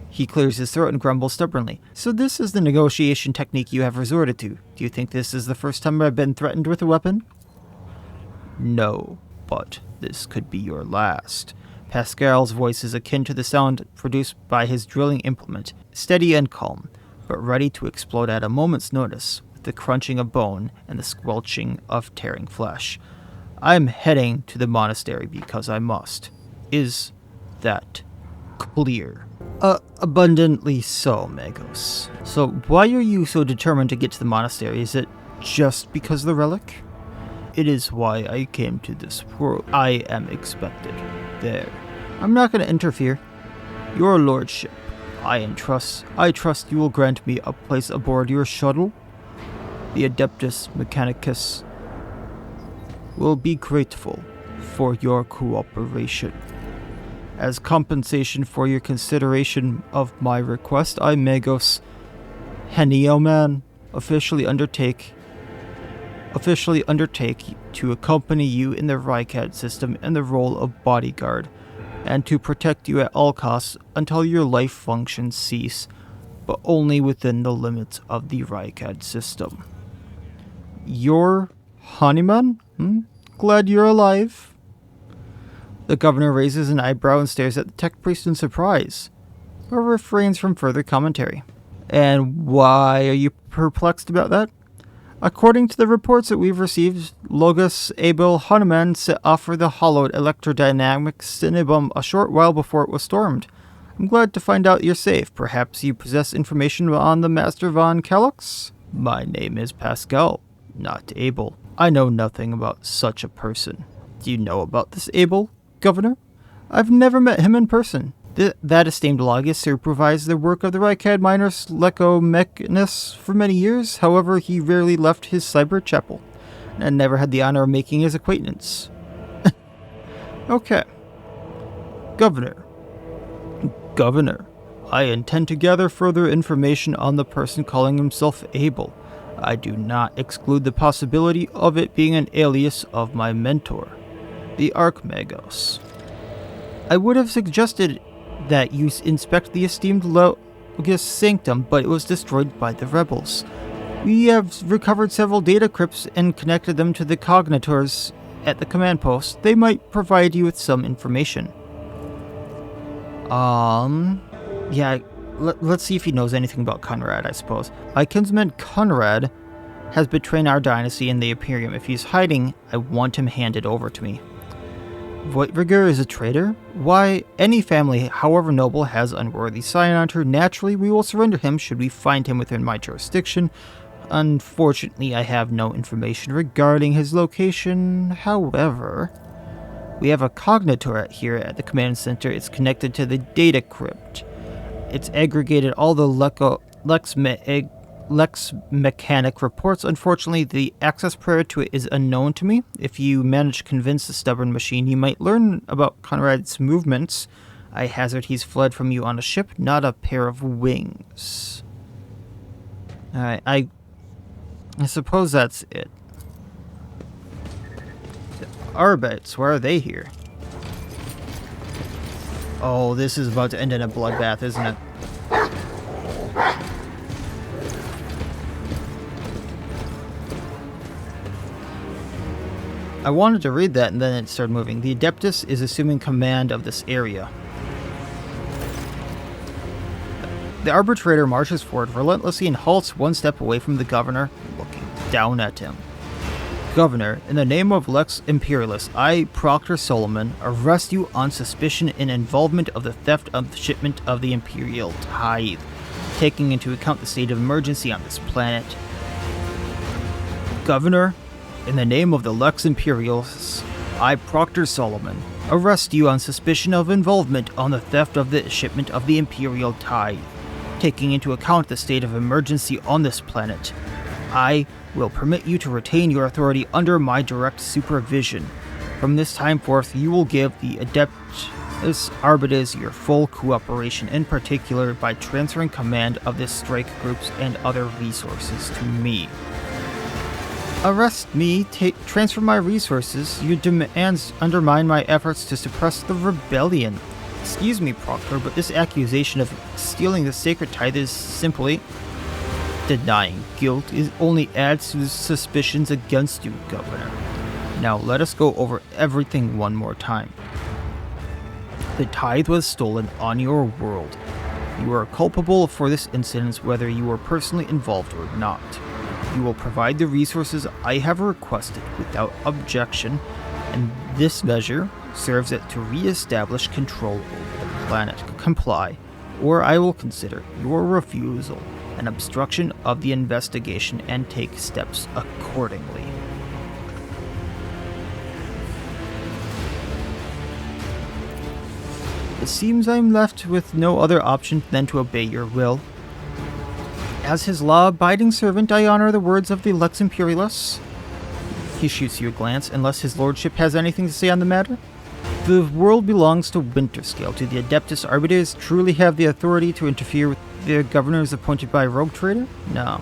He clears his throat and grumbles stubbornly. So this is the negotiation technique you have resorted to. Do you think this is the first time I've been threatened with a weapon? No, but this could be your last. Pascal's voice is akin to the sound produced by his drilling implement, steady and calm, but ready to explode at a moment's notice, with the crunching of bone and the squelching of tearing flesh. I'm heading to the monastery because I must. Is that clear? Abundantly so, Magos. So why are you so determined to get to the monastery? Is it just because of the relic? It is why I came to this world. I am expected there. I'm not going to interfere. Your lordship, I trust you will grant me a place aboard your shuttle. The Adeptus Mechanicus will be grateful for your cooperation. As compensation for your consideration of my request, I, Magos Hanioman, officially undertake to accompany you in the Rykan system in the role of bodyguard, and to protect you at all costs until your life functions cease, but only within the limits of the Rykan system. You're Hanneman? Glad you're alive. The governor raises an eyebrow and stares at the tech priest in surprise, but refrains from further commentary. And why are you perplexed about that? According to the reports that we've received, Logos Abel Hanuman set off for the hollowed electrodynamic Cinnobum a short while before it was stormed. I'm glad to find out you're safe. Perhaps you possess information on the Master Von Kalox? My name is Pascal, not Abel. I know nothing about such a person. Do you know about this Abel, Governor? I've never met him in person. That esteemed logist supervised the work of the Rykan Minoris Lecomechanus for many years. However, he rarely left his cyber chapel, and never had the honor of making his acquaintance. Okay. Governor, I intend to gather further information on the person calling himself Abel. I do not exclude the possibility of it being an alias of my mentor, the Archmagos. I would have suggested that you inspect the esteemed Logus Sanctum, but it was destroyed by the rebels. We have recovered several data crypts and connected them to the cognitors at the command post. They might provide you with some information. Yeah, let's see if he knows anything about Conrad, I suppose. My kinsman Conrad has betrayed our dynasty and the Imperium. If he's hiding, I want him handed over to me. Voigtviger is a traitor? Why, any family, however noble, has unworthy scion on her. Naturally, we will surrender him should we find him within my jurisdiction. Unfortunately, I have no information regarding his location. However, we have a cognitor here at the command center. It's connected to the data crypt. It's aggregated all the Lex Mechanic reports. Unfortunately, the access prior to it is unknown to me. If you manage to convince the stubborn machine, you might learn about Conrad's movements. I hazard he's fled from you on a ship, not a pair of wings. Alright, I suppose that's it. The Arbites, why are they here? Oh, this is about to end in a bloodbath, isn't it? I wanted to read that and then it started moving. The Adeptus is assuming command of this area. The arbitrator marches forward relentlessly and halts one step away from the governor, looking down at him. Governor, in the name of Lex Imperialis, I, Proctor Solomon, arrest you on suspicion in involvement of the theft of the shipment of the Imperial tithe, taking into account the state of emergency on this planet. Governor, in the name of the Lex Imperialis, I, Proctor Solomon, arrest you on suspicion of involvement on the theft of the shipment of the Imperial tithe, taking into account the state of emergency on this planet. I will permit you to retain your authority under my direct supervision. From this time forth, you will give the Adeptus Arbites your full cooperation, in particular by transferring command of the strike groups and other resources to me. Arrest me, transfer my resources. Your demands undermine my efforts to suppress the rebellion. Excuse me, Proctor, but this accusation of stealing the sacred tithe is simply denying guilt. It only adds to the suspicions against you, Governor. Now let us go over everything one more time. The tithe was stolen on your world. You are culpable for this incident whether you were personally involved or not. You will provide the resources I have requested without objection, and this measure serves it to re-establish control over the planet. Comply, or I will consider your refusal an obstruction of the investigation and take steps accordingly. It seems I'm left with no other option than to obey your will. As his law-abiding servant, I honor the words of the Lex Imperialis. He shoots you a glance, unless his lordship has anything to say on the matter. The world belongs to Winterscale. Do the Adeptus Arbites truly have the authority to interfere with the governors appointed by a rogue trader? No.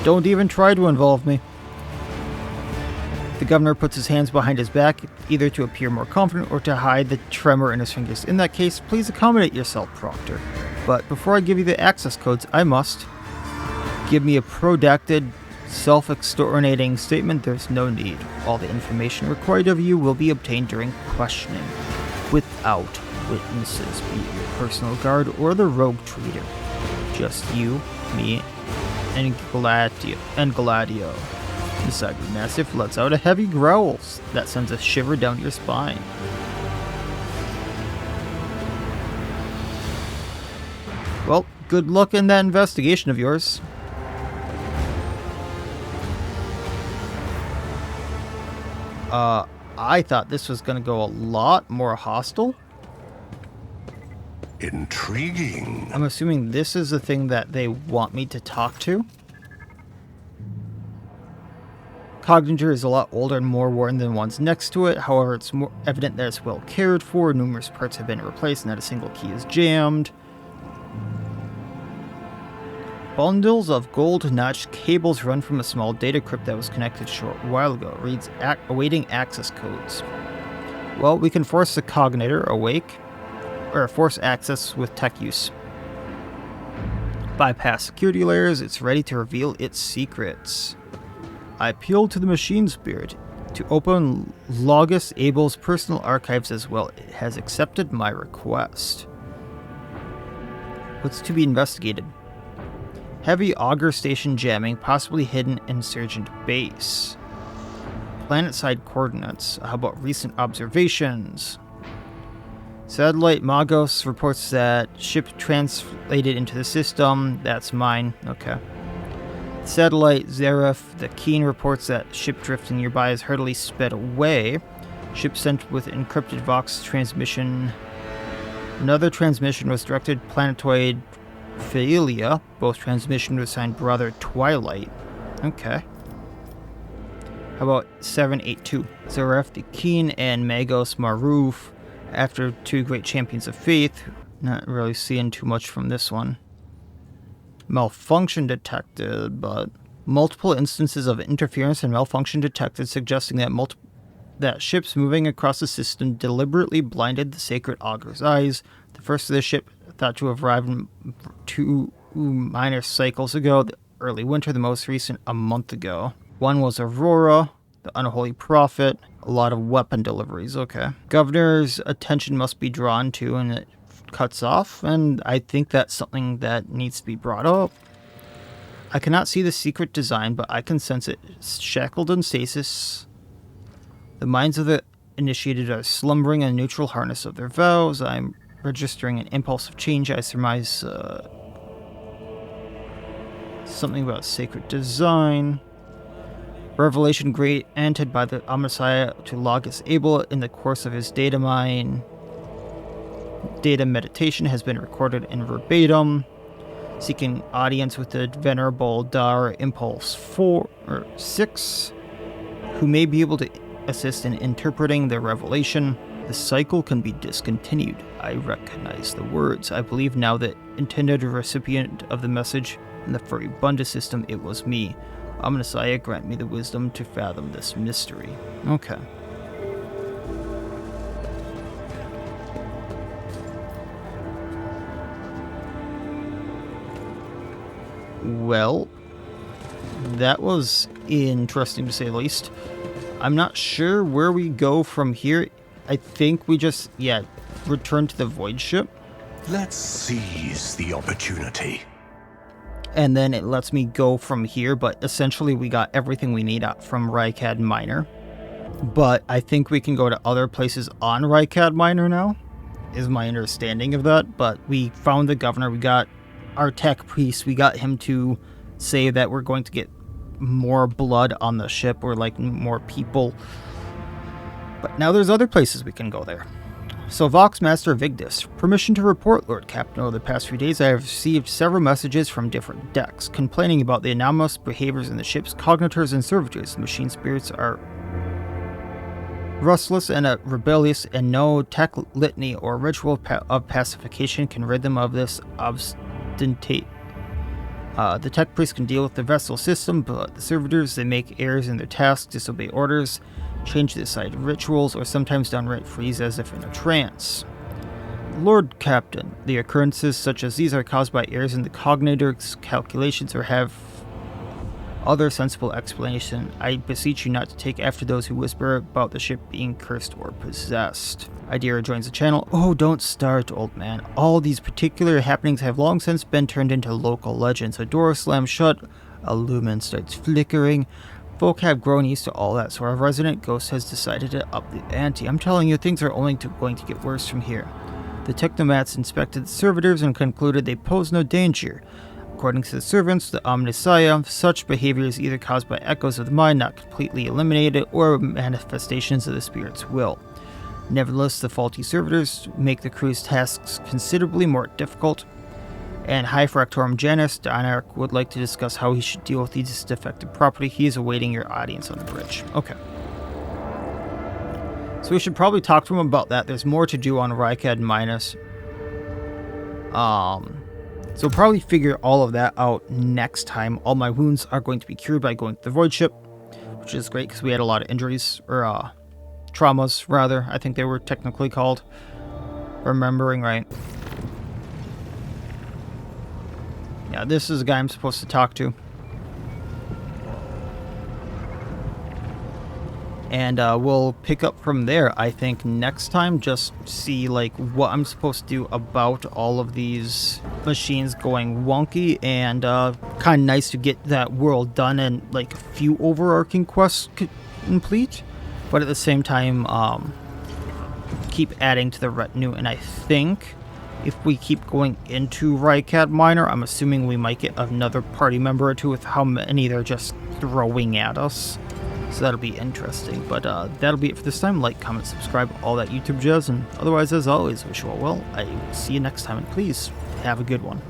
Don't even try to involve me. The governor puts his hands behind his back, either to appear more confident or to hide the tremor in his fingers. In that case, please accommodate yourself, Proctor. But before I give you the access codes, I must give me a redacted, self-exterminating statement. There's no need. All the information required of you will be obtained during questioning, without witnesses, be it your personal guard or the rogue trader. Just you, me, and Gladio. The cyber mastiff lets out a heavy growl that sends a shiver down your spine. Well, good luck in that investigation of yours. I thought this was going to go a lot more hostile. Intriguing. I'm assuming this is the thing that they want me to talk to. Cognitor is a lot older and more worn than ones next to it. However, it's more evident that it's well cared for. Numerous parts have been replaced, not a single key is jammed. Bundles of gold-notched cables run from a small data crypt that was connected a short while ago. Reads awaiting access codes. Well, we can force the cognator awake, or force access with tech use. Bypass security layers, it's ready to reveal its secrets. I appeal to the machine spirit to open Logus Abel's personal archives as well. It has accepted my request. What's to be investigated? Heavy auger station jamming, possibly hidden insurgent base. Planet-side coordinates. How about recent observations? Satellite Magos reports that ship translated into the system. That's mine. Okay. Satellite Zareth the Keen reports that ship drifting nearby is hurriedly sped away. Ship sent with encrypted Vox transmission. Another transmission was directed planetoid Phelia. Both transmissions were assigned Brother Twilight. Okay. How about 782? Zareth the Keen and Magos Maruf. After two great champions of faith. Not really seeing too much from this one. Malfunction detected, but multiple instances of interference and malfunction detected, suggesting that that ships moving across the system deliberately blinded the sacred auger's eyes. The first of the ship, thought to have arrived 2 minor cycles ago, the early winter, the most recent a month ago. One was Aurora, the unholy prophet, a lot of weapon deliveries, okay. Governor's attention must be drawn to, and it cuts off, and I think that's something that needs to be brought up. I cannot see the secret design, but I can sense it shackled in stasis. The minds of the initiated are slumbering in a neutral harness of their vows. I'm registering an impulse of change. I surmise something about sacred design. Revelation granted by the Omnissiah to Logus Abel in the course of his data mine. Data meditation has been recorded in verbatim. Seeking audience with the Venerable Dar Impulse 6, who may be able to assist in interpreting the revelation. The cycle can be discontinued. I recognize the words. I believe now that intended recipient of the message in the Furibunda system, it was me. Omnissiah, grant me the wisdom to fathom this mystery. Okay. Well, that was interesting to say the least. I'm not sure where we go from here. I think we just, return to the void ship. Let's seize the opportunity. And then it lets me go from here, but essentially we got everything we need from Rykan Minor. But I think we can go to other places on Rykan Minor now, is my understanding of that. But we found the governor, we got our tech priest, we got him to say that we're going to get more blood on the ship, or like more people. But now there's other places we can go there. So Vox Master Vigdis, permission to report, Lord Captain. Over the past few days I have received several messages from different decks, complaining about the anomalous behaviors in the ship's cognitors and servitors. The machine spirits are restless and rebellious, and no tech litany or ritual of pacification can rid them of this obstinate. The tech priest can deal with the vessel system, but the servitors, they make errors in their tasks, disobey orders, change the side rituals, or sometimes downright freeze as if in a trance. Lord Captain, the occurrences such as these are caused by errors in the cognitor's calculations or have other sensible explanation. I beseech you not to take after those who whisper about the ship being cursed or possessed. Idira joins the channel. Oh, don't start, old man. All these particular happenings have long since been turned into local legends. A door slams shut, a lumen starts flickering. Folk have grown used to all that, so our resident ghost has decided to up the ante. I'm telling you, things are only going to get worse from here. The technomats inspected the servitors and concluded they pose no danger. According to the servants, the Omnissiah, such behavior is either caused by echoes of the mind not completely eliminated, or manifestations of the spirit's will. Nevertheless, the faulty servitors make the crew's tasks considerably more difficult, and High Fractorum Janus Donarch would like to discuss how he should deal with this defective property. He is awaiting your audience on the bridge. Okay. So we should probably talk to him about that. There's more to do on Rykan Minus. So probably figure all of that out next time. All my wounds are going to be cured by going to the voidship, which is great because we had a lot of injuries, or traumas rather, I think they were technically called. Remembering right. Yeah, this is the guy I'm supposed to talk to. And we'll pick up from there, I think, next time. Just see, like, what I'm supposed to do about all of these machines going wonky. And kind of nice to get that world done and, like, a few overarching quests complete. But at the same time, keep adding to the retinue. And I think if we keep going into Rykan Minor, I'm assuming we might get another party member or two with how many they're just throwing at us. So that'll be interesting, but that'll be it for this time. Like, comment, subscribe, all that YouTube jazz, and otherwise, as always, wish you all well. I will see you next time, and please have a good one.